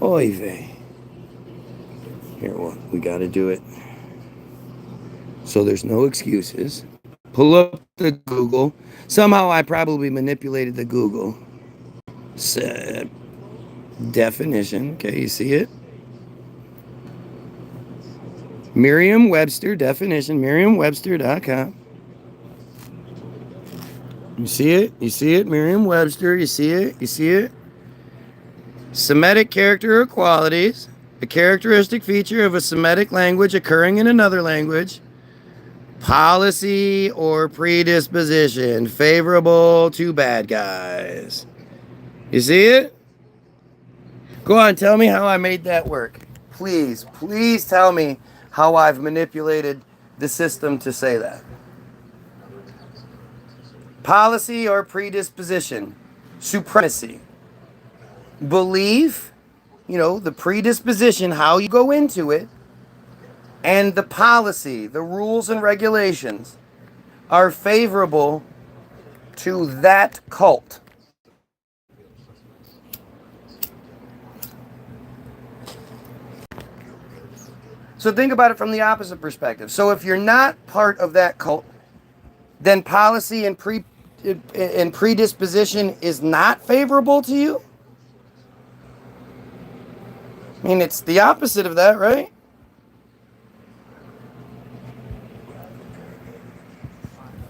Oy vey. Here, we gotta do it. So there's no excuses. Pull up the Google. Somehow I probably manipulated the Google. Definition. Okay, you see it? Merriam-Webster definition, Merriam-Webster.com. You see it? You see it? Merriam-Webster, you see it? You see it? Semitic character or qualities, a characteristic feature of a Semitic language occurring in another language, policy or predisposition favorable to bad guys. You see it? Go on, tell me how I made that work. Please tell me how I've manipulated the system to say that. Policy or predisposition. Supremacy. Belief, the predisposition, how you go into it. and the policy, the rules and regulations are favorable to that cult. So think about it from the opposite perspective. So if you're not part of that cult, then policy and predisposition is not favorable to you? I mean, it's the opposite of that, right?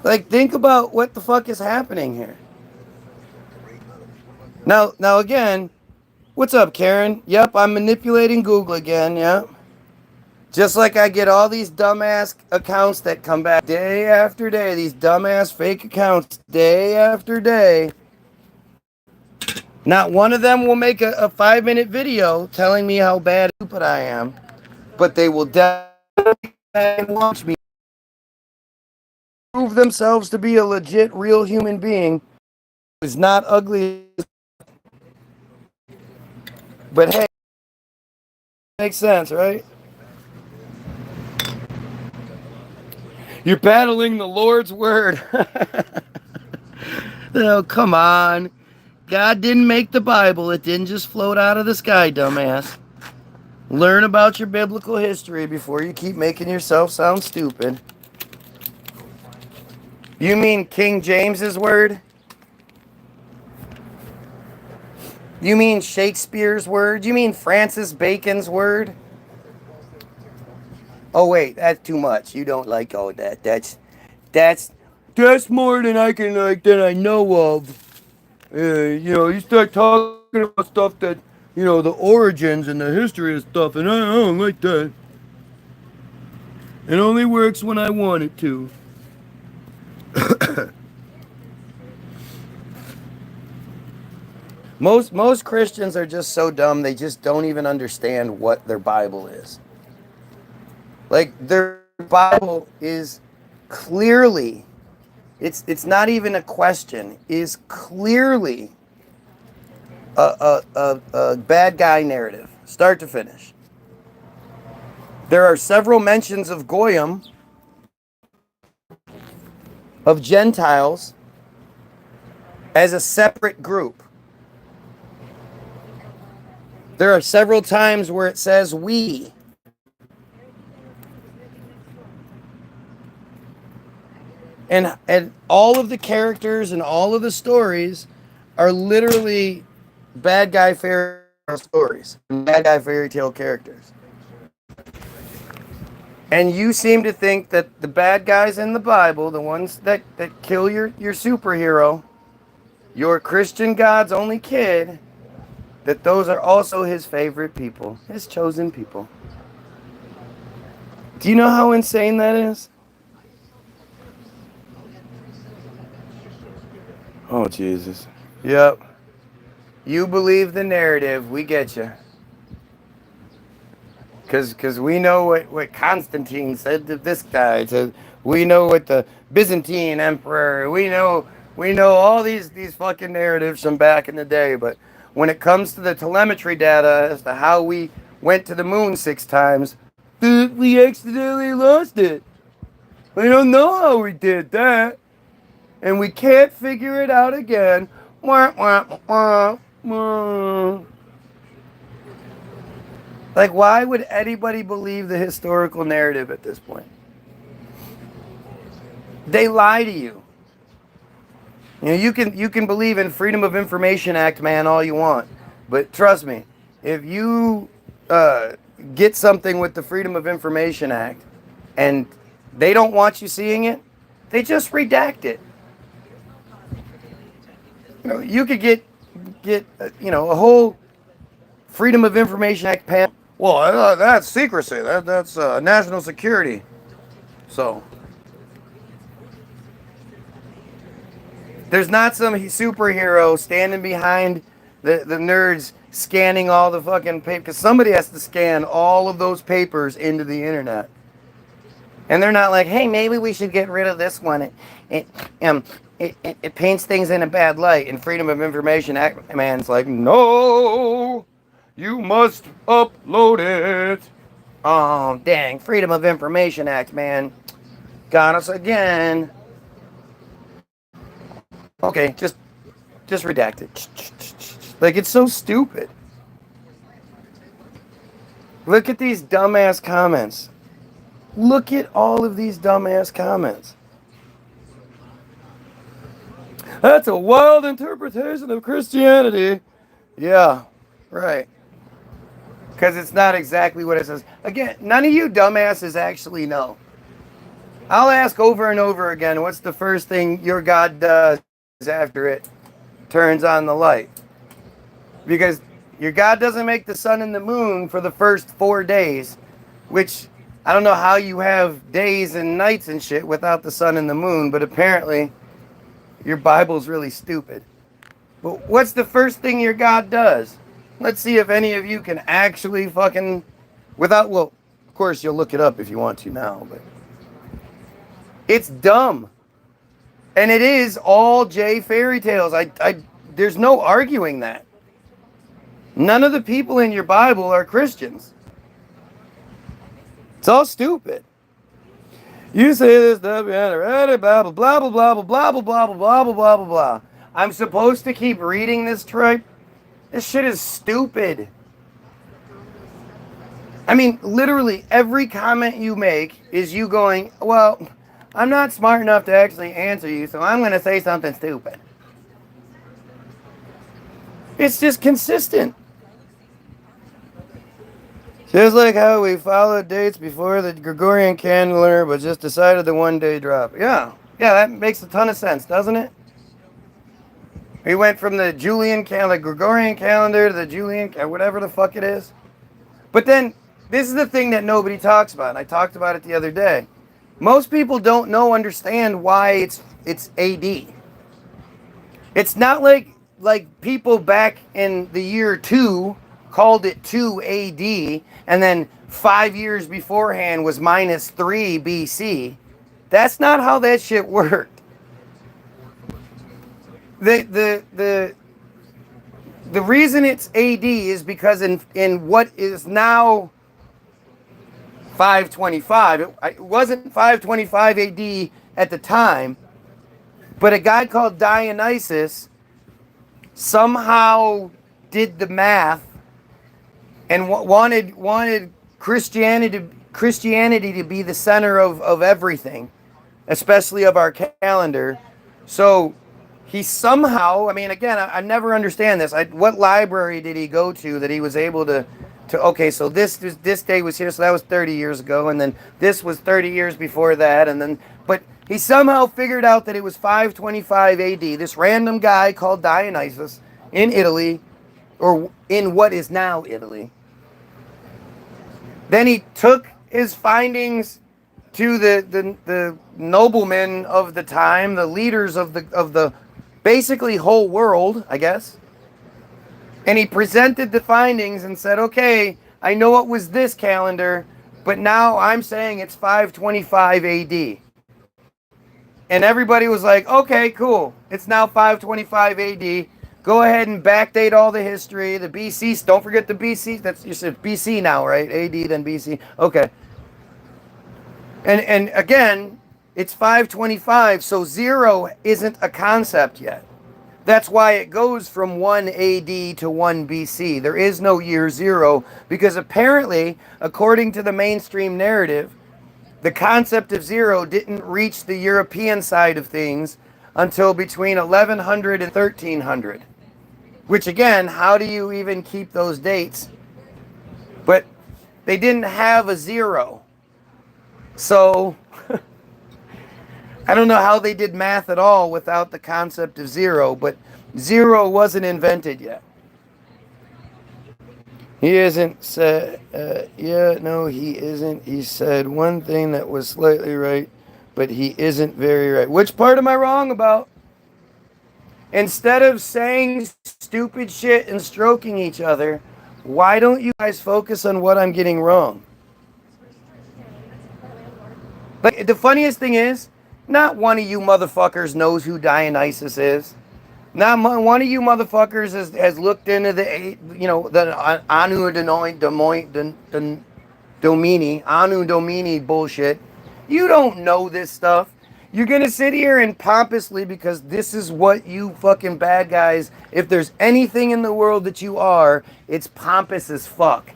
Like, think about what the fuck is happening here. Now again, what's up, Karen? Yep, I'm manipulating Google again, yep. Just like I get all these dumbass accounts that come back day after day, these dumbass fake accounts day after day. Not one of them will make a 5-minute video telling me how bad stupid I am, but they will definitely watch me prove themselves to be a legit, real human being who's not ugly. But hey, makes sense, right? You're battling the Lord's word. Oh, come on. God didn't make the Bible. It didn't just float out of the sky, dumbass. Learn about your biblical history before you keep making yourself sound stupid. You mean King James's word? You mean Shakespeare's word? You mean Francis Bacon's word? Oh wait, that's too much. You don't like all that. That's more than I can than I know of. You start talking about stuff that the origins and the history of stuff, and I don't like that. It only works when I want it to. Most Christians are just so dumb they just don't even understand what their Bible is. Like, their Bible is clearly, it's not even a question, is clearly a bad guy narrative, start to finish. There are several mentions of Goyim, of Gentiles, as a separate group. There are several times where it says we. And all of the characters and all of the stories are literally bad guy fairy tale stories, bad guy fairy tale characters. And you seem to think that the bad guys in the Bible, the ones that kill your superhero, your Christian God's only kid, that those are also his favorite people, his chosen people. Do you know how insane that is? Oh, Jesus. Yep. You believe the narrative. We get you. Because we know what Constantine said to this guy. We know what the Byzantine emperor. We know all these fucking narratives from back in the day. But when it comes to the telemetry data as to how we went to the moon 6 times, we accidentally lost it. We don't know how we did that. And we can't figure it out again. Like, why would anybody believe the historical narrative at this point? They lie to you. You can believe in Freedom of Information Act, man, all you want. But trust me, if you get something with the Freedom of Information Act and they don't want you seeing it, they just redact it. You could get a whole Freedom of Information Act panel. Well, that's secrecy. That's national security. So there's not some superhero standing behind the nerds scanning all the fucking paper, because somebody has to scan all of those papers into the internet. And they're not like, hey, maybe we should get rid of this one. It paints things in a bad light. And Freedom of Information Act man's like, no, you must upload it. Oh, dang. Freedom of Information Act, man. Got us again. Okay, just redact it. Like, it's so stupid. Look at these dumbass comments. Look at all of these dumbass comments. That's a wild interpretation of Christianity. Yeah, right. Because it's not exactly what it says. Again, none of you dumbasses actually know. I'll ask over and over again, what's the first thing your God does after it turns on the light? Because your God doesn't make the sun and the moon for the first 4 days, which I don't know how you have days and nights and shit without the sun and the moon, but apparently your Bible's really stupid. But what's the first thing your God does? Let's see if any of you can actually fucking, without, well, of course you'll look it up if you want to now, but it's dumb. And it is all J fairy tales. There's no arguing that. None of the people in your Bible are Christians. It's all stupid. You say this, blah, blah, blah, blah, blah, blah, blah, blah, blah, blah, blah, blah, blah, blah, blah. I'm supposed to keep reading this tripe? This shit is stupid. I mean, literally every comment you make is you going, well, I'm not smart enough to actually answer you, so I'm going to say something stupid. It's just consistent. Just like how we followed dates before the Gregorian calendar, but just decided the one-day drop. Yeah, that makes a ton of sense, doesn't it? We went from the Gregorian calendar to the Julian, whatever the fuck it is. But then, this is the thing that nobody talks about, and I talked about it the other day. Most people don't understand why it's AD. It's not like people back in the year 2 called it 2 AD, and then 5 years beforehand was -3 BC. That's not how that shit worked. The reason it's AD is because in what is now 525, it wasn't 525 AD at the time, but a guy called Dionysius somehow did the math and wanted Christianity to be the center of everything, especially of our calendar. So he somehow, I mean, again, I never understand this. What library did he go to that he was able to okay, so this day was here, so that was 30 years ago, and then this was 30 years before that, and then, but he somehow figured out that it was 525 AD. This random guy called Dionysius in Italy, or in what is now Italy. Then he took his findings to the noblemen of the time, the leaders of the basically whole world, I guess. And he presented the findings and said, okay, I know it was this calendar, but now I'm saying it's 525 AD. And everybody was like, okay, cool. It's now 525 AD. Go ahead and backdate all the history. The BC, don't forget the BC. That's, you said BC now, right? AD, then BC. Okay. And again, it's 525, so 0 isn't a concept yet. That's why it goes from 1 AD to 1 BC. There is no year 0, because apparently, according to the mainstream narrative, the concept of 0 didn't reach the European side of things until between 1100 and 1300. Which again, how do you even keep those dates? But they didn't have a 0. So I don't know how they did math at all without the concept of 0, but 0 wasn't invented yet. He isn't said, no, he isn't. He said one thing that was slightly right, but he isn't very right. Which part am I wrong about? Instead of saying stupid shit and stroking each other, why don't you guys focus on what I'm getting wrong? Like, the funniest thing is, not one of you motherfuckers knows who Dionysus is. Not one of you motherfuckers has looked into the Anu Domini, Anu Domini bullshit. You don't know this stuff. You're going to sit here and pompously, because this is what you fucking bad guys, if there's anything in the world that you are, it's pompous as fuck.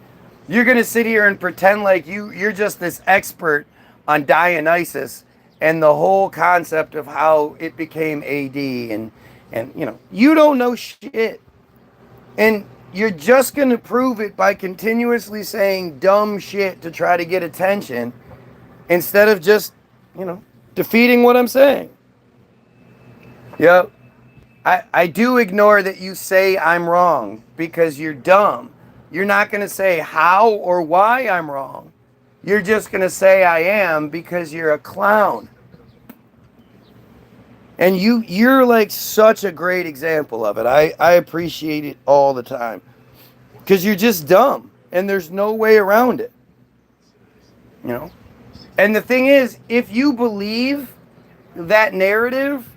You're going to sit here and pretend like you're just this expert on Dionysus and the whole concept of how it became AD, and you know, you don't know shit. And you're just going to prove it by continuously saying dumb shit to try to get attention instead of just, you know, defeating what I'm saying. Yep. I do ignore that you say I'm wrong because you're dumb. You're not going to say how or why I'm wrong. You're just going to say I am because you're a clown. And you're like such a great example of it. I appreciate it all the time. Because you're just dumb. And there's no way around it. You know? And the thing is, if you believe that narrative,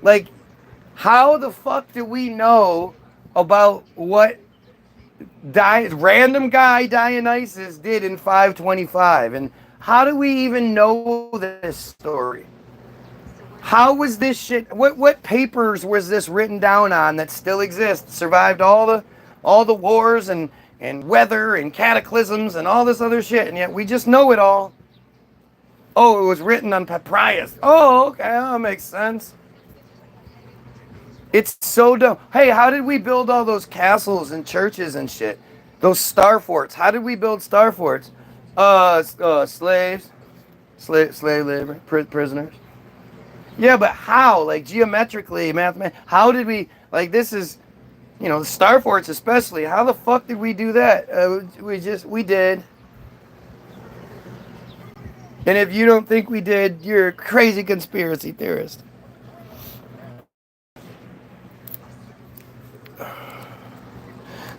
like, how the fuck do we know about what random guy Dionysus did in 525? And how do we even know this story? How was this shit? What papers was this written down on that still exists? Survived all the wars and weather and cataclysms and all this other shit, and yet we just know it all. Oh, it was written on papyrus. Oh, okay, that makes sense. It's so dumb. Hey, how did we build all those castles and churches and shit? Those star forts. How did we build star forts? Slaves, slave labor, prisoners. Yeah, but how? Like geometrically, mathematically. How did we? Like this is, you know, star forts especially. How the fuck did we do that? We did. And if you don't think we did, you're a crazy conspiracy theorist.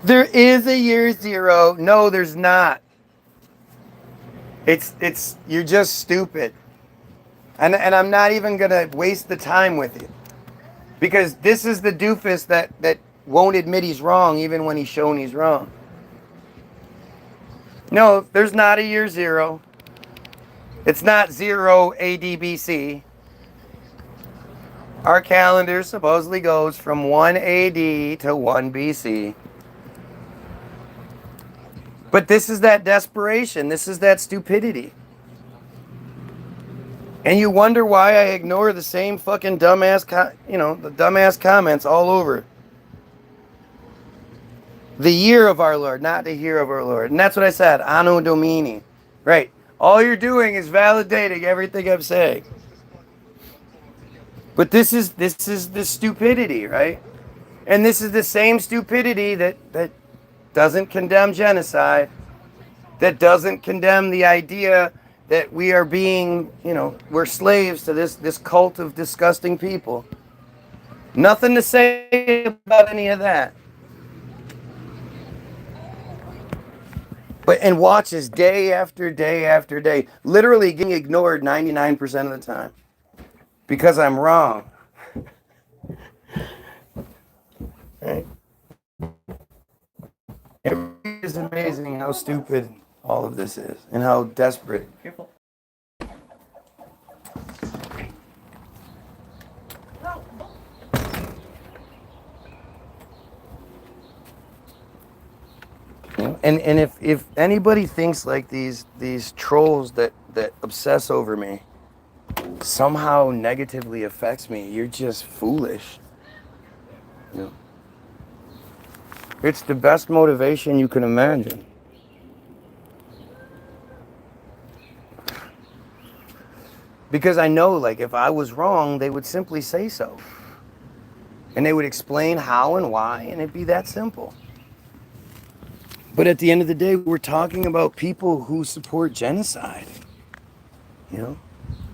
There is a year zero. No, there's not. It's you're just stupid. And I'm not even gonna waste the time with you. Because this is the doofus that won't admit he's wrong even when he's shown he's wrong. No, there's not a year zero. It's not 0 AD-BC. Our calendar supposedly goes from 1 AD to 1 BC. But this is that desperation. This is that stupidity. And you wonder why I ignore the same fucking dumbass, the dumbass comments all over. The year of our Lord, not the year of our Lord. And that's what I said, Anno Domini. Right. All you're doing is validating everything I'm saying. But this is the stupidity, right? And this is the same stupidity that doesn't condemn genocide, that doesn't condemn the idea that we are being, we're slaves to this cult of disgusting people. Nothing to say about any of that. And watches day after day after day, literally getting ignored 99% of the time. Because I'm wrong. Right? It is amazing how stupid all of this is and how desperate. Careful. And if anybody thinks like these trolls that obsess over me somehow negatively affects me, you're just foolish. It's the best motivation you can imagine. Because I know, like, if I was wrong, they would simply say so. And they would explain how and why, and it'd be that simple. But at the end of the day, we're talking about people who support genocide.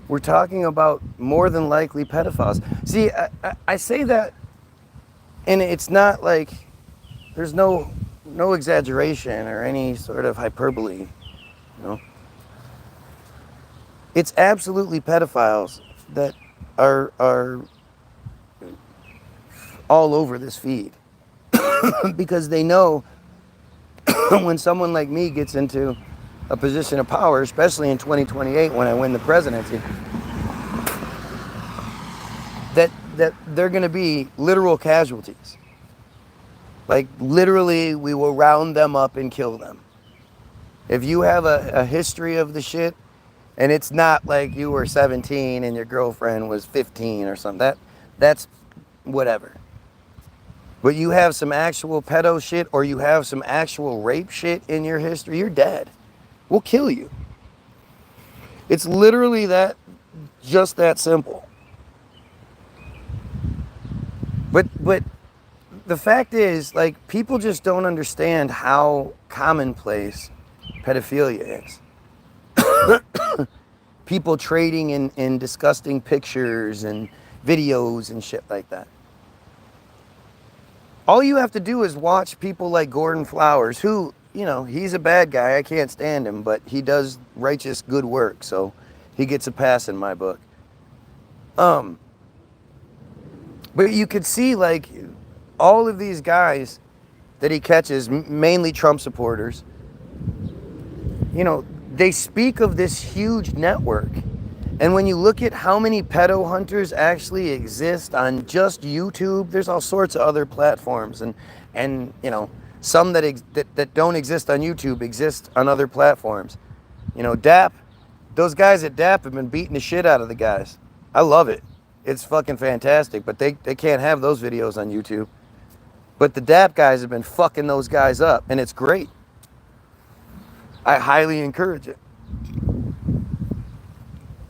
We're talking about more than likely pedophiles. See, I say that, and it's not like there's no exaggeration or any sort of hyperbole. It's absolutely pedophiles that are all over this feed. Because they know when someone like me gets into a position of power, especially in 2028 when I win the presidency, that they're going to be literal casualties. Like, literally, we will round them up and kill them. If you have a history of the shit, and it's not like you were 17 and your girlfriend was 15 or something, that's whatever. But you have some actual pedo shit, or you have some actual rape shit in your history, you're dead. We'll kill you. It's literally just that simple. But the fact is, like, people just don't understand how commonplace pedophilia is. People trading in disgusting pictures and videos and shit like that. All you have to do is watch people like Gordon Flowers, who, you know, he's a bad guy. I can't stand him, but he does righteous good work, so he gets a pass in my book. But you could see, like, all of these guys that he catches, mainly Trump supporters, you know, they speak of this huge network. And when you look at how many pedo hunters actually exist on just YouTube, there's all sorts of other platforms, and you know, some that don't exist on YouTube exist on other platforms. You know, DAP, those guys at DAP have been beating the shit out of the guys. I love it. It's fucking fantastic, but they can't have those videos on YouTube. But the DAP guys have been fucking those guys up, and it's great. I highly encourage it.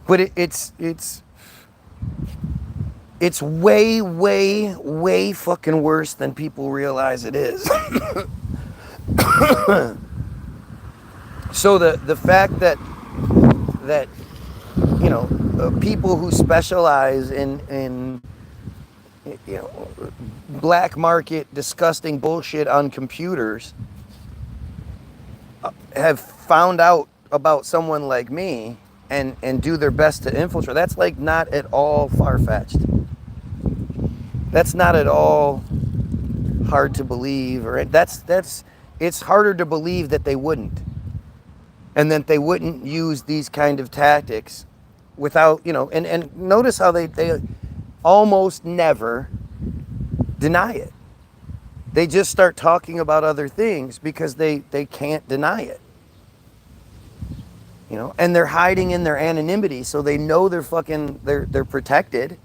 But it's way, way, way fucking worse than people realize it is. So the fact that you know, people who specialize in you know, black market disgusting bullshit on computers have found out about someone like me and do their best to infiltrate, that's like not at all far-fetched. That's not at all hard to believe, or it's harder to believe that they wouldn't, and that they wouldn't use these kind of tactics without, you know, and notice how they almost never deny it. They just start talking about other things because they can't deny it. You know, and they're hiding in their anonymity, so they know they're protected.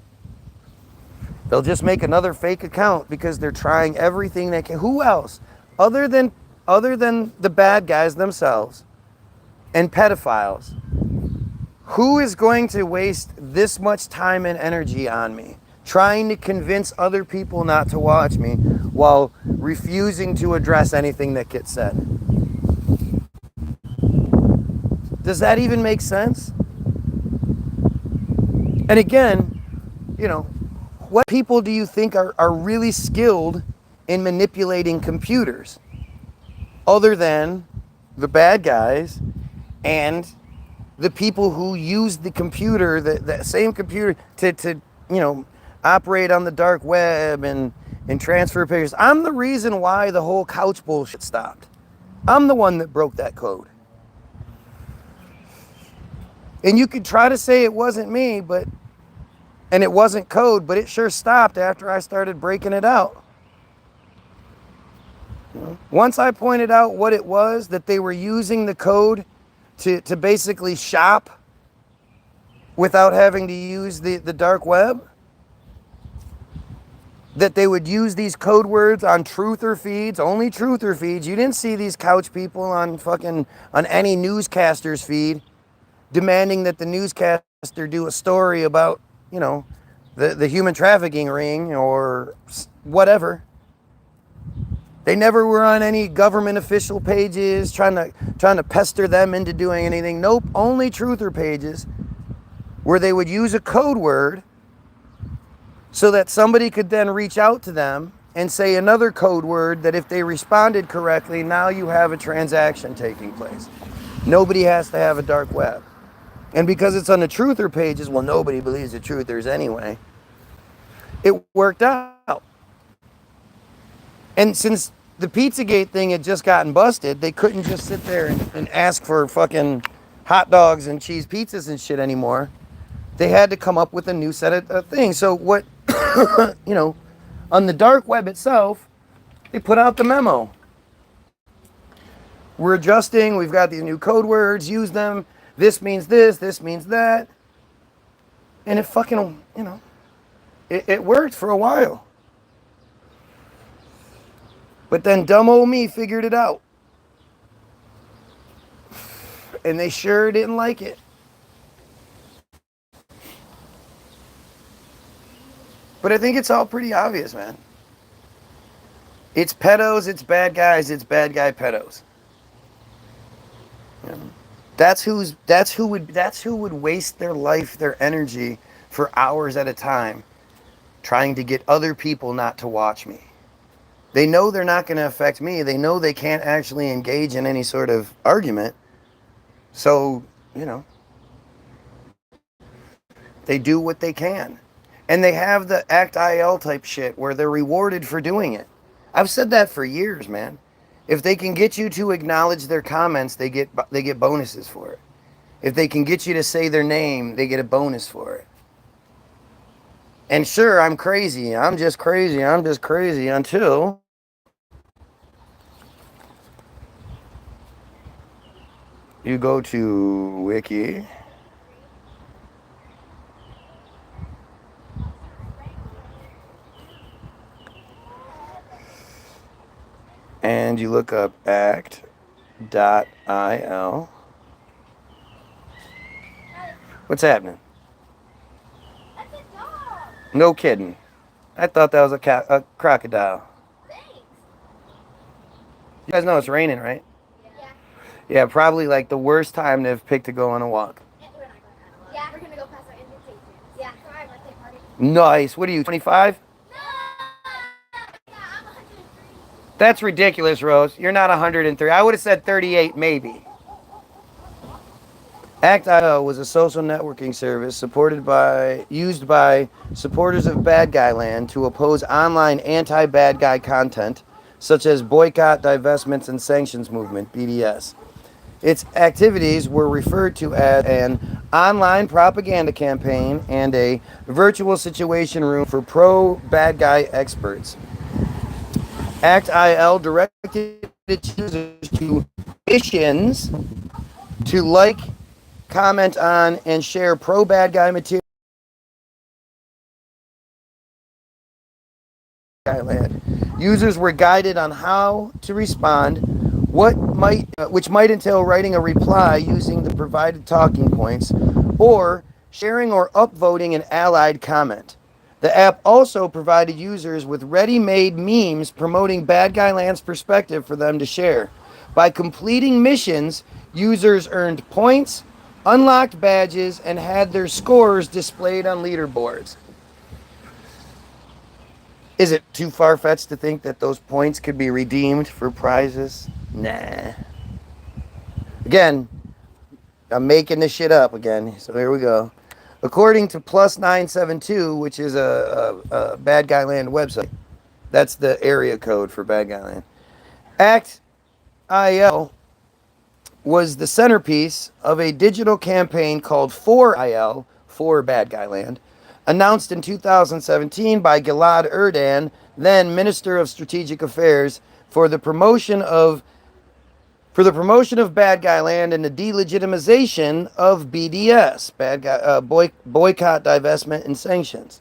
They'll just make another fake account because they're trying everything they can. Who else, other than the bad guys themselves and pedophiles, who is going to waste this much time and energy on me, trying to convince other people not to watch me while refusing to address anything that gets said? Does that even make sense? And again, you know, what people do you think are really skilled in manipulating computers, other than the bad guys and the people who use the computer, the same computer, to you know, operate on the dark web and transfer pictures? I'm the reason why the whole couch bullshit stopped. I'm the one that broke that code. And you could try to say it wasn't me, and it wasn't code, but it sure stopped after I started breaking it out. You know, once I pointed out what it was, that they were using the code to basically shop without having to use the dark web, that they would use these code words on truther feeds, only truther feeds. You didn't see these couch people on any newscaster's feed demanding that the newscaster do a story about, you know, the human trafficking ring or whatever. They never were on any government official pages trying to pester them into doing anything. Nope, only truther pages where they would use a code word so that somebody could then reach out to them and say another code word that if they responded correctly, now you have a transaction taking place. Nobody has to have a dark web. And because it's on the truther pages, well, nobody believes the truthers anyway. It worked out. And since the Pizzagate thing had just gotten busted. They couldn't just sit there and ask for fucking hot dogs and cheese pizzas and shit anymore. They had to come up with a new set of things. So what, you know, on the dark web itself, they put out the memo. We're adjusting. We've got these new code words. Use them. This means this. This means that. And it fucking, you know, it worked for a while. But then dumb old me figured it out. And they sure didn't like it. But I think it's all pretty obvious, man. It's pedos, it's bad guys, it's bad guy pedos. You know, that's who would waste their life, their energy for hours at a time trying to get other people not to watch me. They know they're not going to affect me. They know they can't actually engage in any sort of argument. So, you know, they do what they can. And they have the Act IL type shit where they're rewarded for doing it. I've said that for years, man. If they can get you to acknowledge their comments, they get bonuses for it. If they can get you to say their name, they get a bonus for it. And sure, I'm crazy. I'm just crazy until you go to Wiki. And you look up act.il. What's happening? No kidding. I thought that was a crocodile. You guys know it's raining, right? Yeah, probably like the worst time to have picked to go on a walk. Yeah, we're gonna go past our invitations. Yeah, for our birthday party. Nice. What are you, 25? That's ridiculous, Rose. You're not 103. I would have said 38, maybe. Act.io was a social networking service used by supporters of Bad Guy Land to oppose online anti-bad guy content, such as boycott, divestments, and sanctions movement, BDS. Its activities were referred to as an online propaganda campaign and a virtual situation room for pro-bad guy experts. Act.il directed its users to missions to like, comment on, and share pro-bad guy material. Users were guided on how to respond, which might entail writing a reply using the provided talking points, or sharing or upvoting an allied comment. The app also provided users with ready-made memes promoting Bad Guy Land's perspective for them to share. By completing missions, users earned points, unlocked badges, and had their scores displayed on leaderboards. Is it too far-fetched to think that those points could be redeemed for prizes? Nah. Again, I'm making this shit up again, so here we go. According to Plus 972, which is a Bad Guy Land website, that's the area code for Bad Guy Land. Act.il was the centerpiece of a digital campaign called 4IL, for Bad Guy Land, announced in 2017 by Gilad Erdan, then Minister of Strategic Affairs, for the promotion of Bad Guy Land and the delegitimization of BDS, boycott, divestment, and sanctions.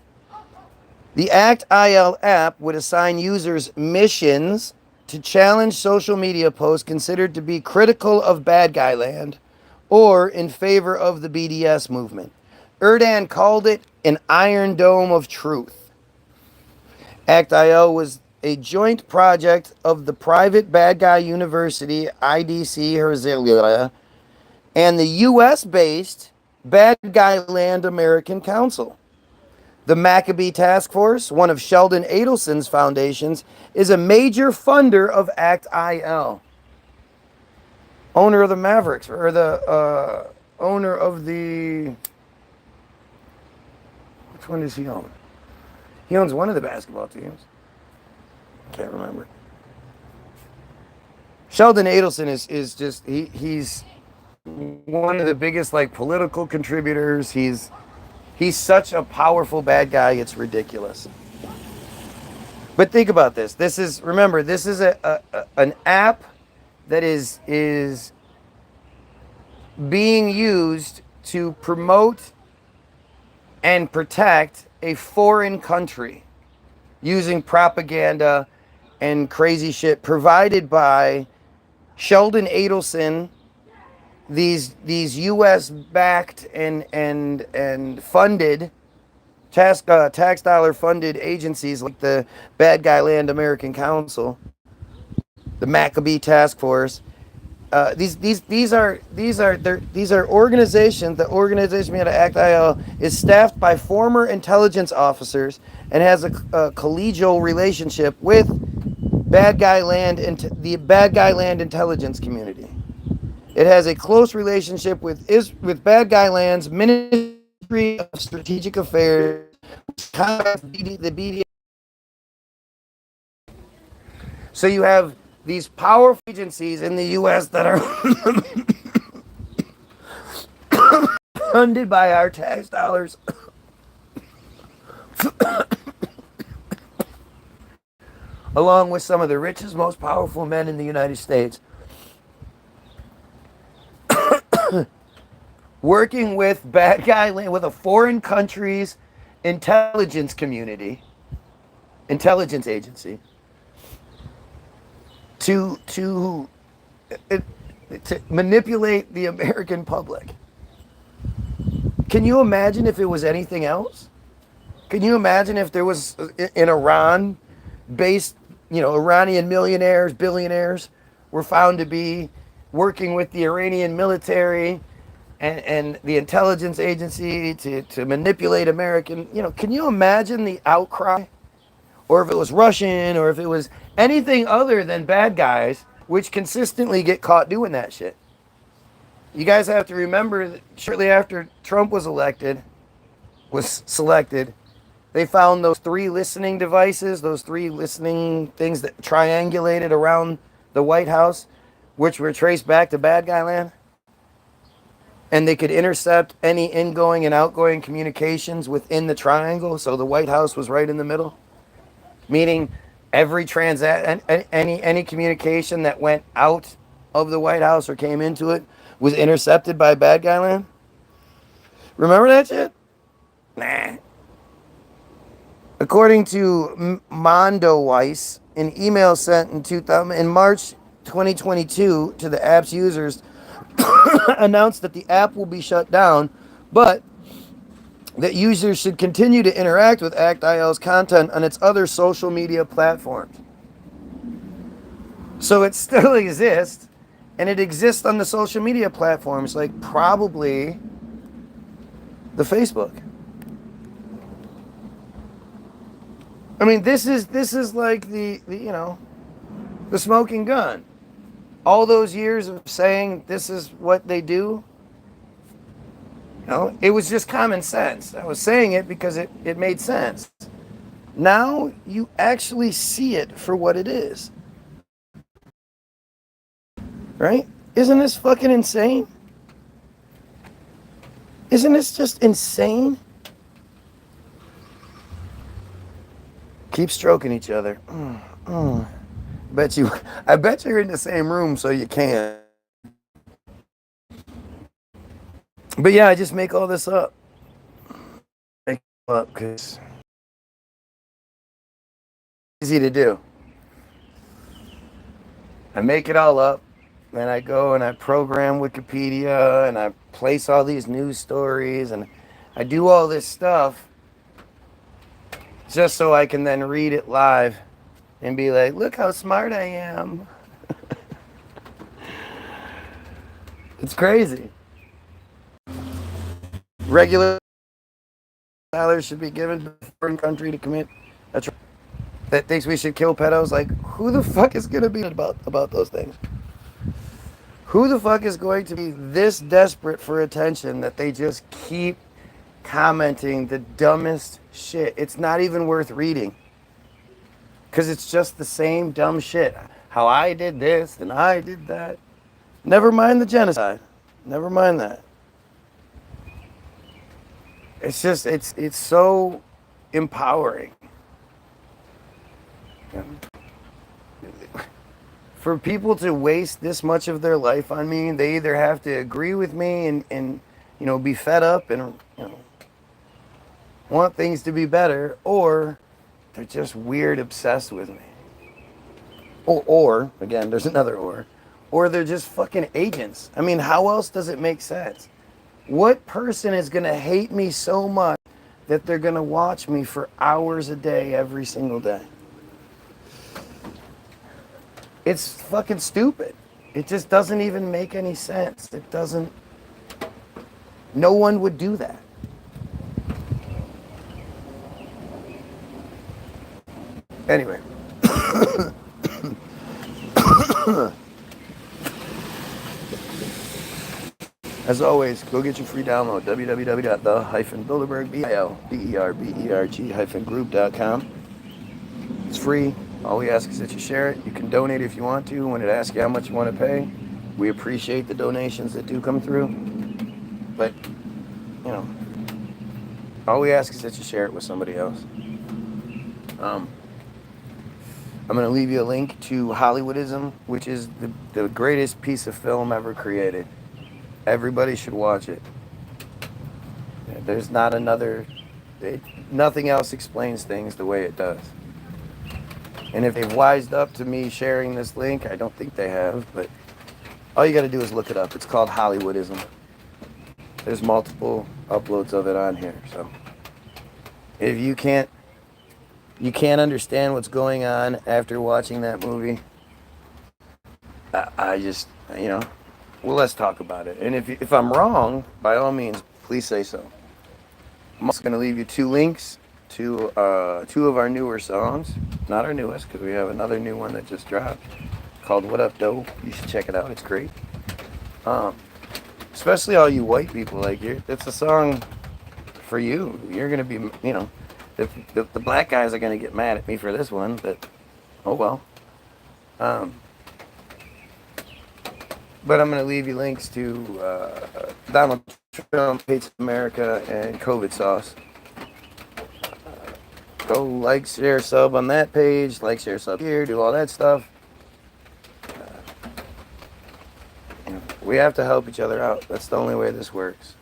The Act.il app would assign users missions to challenge social media posts considered to be critical of Bad Guy Land or in favor of the BDS movement. Erdan called it an Iron Dome of truth. Act.io was a joint project of the private Bad Guy University, IDC Herzliya, and the U.S.-based Bad Guy Land American Council. The Maccabee Task Force, one of Sheldon Adelson's foundations, is a major funder of Act.io. Owner of the Mavericks, or the owner of the... Which one does he own? He owns one of the basketball teams. Can't remember. Sheldon Adelson is just he's one of the biggest like political contributors. He's such a powerful bad guy, it's ridiculous. But think about this. This is an app that is being used to promote and protect a foreign country using propaganda and crazy shit provided by Sheldon Adelson, these U.S. backed and funded tax dollar funded agencies like the Bad Guy Land American Council, the Maccabee Task Force. These are organizations. The organization behind Act-IL is staffed by former intelligence officers and has a collegial relationship with Bad Guy Land and the Bad Guy Land intelligence community. It has a close relationship with Bad Guy Land's Ministry of Strategic Affairs, the BD. So you have these powerful agencies in the U.S. that are funded by our tax dollars. Along with some of the richest, most powerful men in the United States. Working with Bad Guy Land, with a foreign country's intelligence community, intelligence agency, to manipulate the American public. Can you imagine if it was anything else? Can you imagine if there was in Iran based, Iranian millionaires, billionaires were found to be working with the Iranian military and the intelligence agency to manipulate American, can you imagine the outcry? Or if it was Russian, or if it was anything other than bad guys, which consistently get caught doing that shit. You guys have to remember that shortly after Trump was selected, they found those 3 listening devices, those 3 listening things that triangulated around the White House, which were traced back to Bad Guy Land. And they could intercept any ingoing and outgoing communications within the triangle, so the White House was right in the middle. Meaning every any communication that went out of the White House or came into it was intercepted by Bad Guy Land. Remember that shit? Nah. According to Mondo Weiss, an email sent in March 2022 to the app's users announced that the app will be shut down, but that users should continue to interact with Act-IL's content on its other social media platforms. So it still exists, and it exists on the social media platforms, like probably the Facebook. I mean, this is like the smoking gun. All those years of saying this is what they do. It was just common sense. I was saying it because it made sense. Now you actually see it for what it is. Right? Isn't this fucking insane? Isn't this just insane? Keep stroking each other. I bet you're in the same room so you can. But yeah, I just make all this up. Make it up because it's easy to do. I make it all up, and I go and I program Wikipedia, and I place all these news stories, and I do all this stuff just so I can then read it live and be like, look how smart I am. It's crazy. Regular dollars should be given to a foreign country to commit a that thinks we should kill pedos. Like, who the fuck is going to be about those things? Who the fuck is going to be this desperate for attention that they just keep commenting the dumbest shit? It's not even worth reading because it's just the same dumb shit. how I did this and I did that. Never mind the genocide. Never mind that. It's just, it's so empowering. For people to waste this much of their life on me, they either have to agree with me and you know, be fed up and, you know, want things to be better, or they're just weird obsessed with me. Or again, there's another or they're just fucking agents. I mean, how else does it make sense? What person is going to hate me so much that they're going to watch me for hours a day every single day? It's fucking stupid. It just doesn't even make any sense. It doesn't. No one would do that. Anyway. As always, go get your free download, www.the-bilderberg-group.com. It's free. All we ask is that you share it. You can donate if you want to. When it asks you how much you want to pay, we appreciate the donations that do come through. But, you know, all we ask is that you share it with somebody else. I'm going to leave you a link to Hollywoodism, which is the greatest piece of film ever created. Everybody should watch it. There's not another... nothing else explains things the way it does. And if they've wised up to me sharing this link, I don't think they have, but all you got to do is look it up. It's called Hollywoodism. There's multiple uploads of it on here. So if you can't understand what's going on after watching that movie, I just, you know, well, let's talk about it. And if I'm wrong, by all means, please say so. I'm also going to leave you two links to two of our newer songs. Not our newest, because we have another new one that just dropped called What Up, Doe. You should check it out. It's great. Especially all you white people, like, it's a song for you. You're going to be, you know, the black guys are going to get mad at me for this one, but oh well. But I'm going to leave you links to Donald Trump Hates America and COVID Sauce. Go like, share, sub on that page. Like, share, sub here. Do all that stuff. We have to help each other out. That's the only way this works.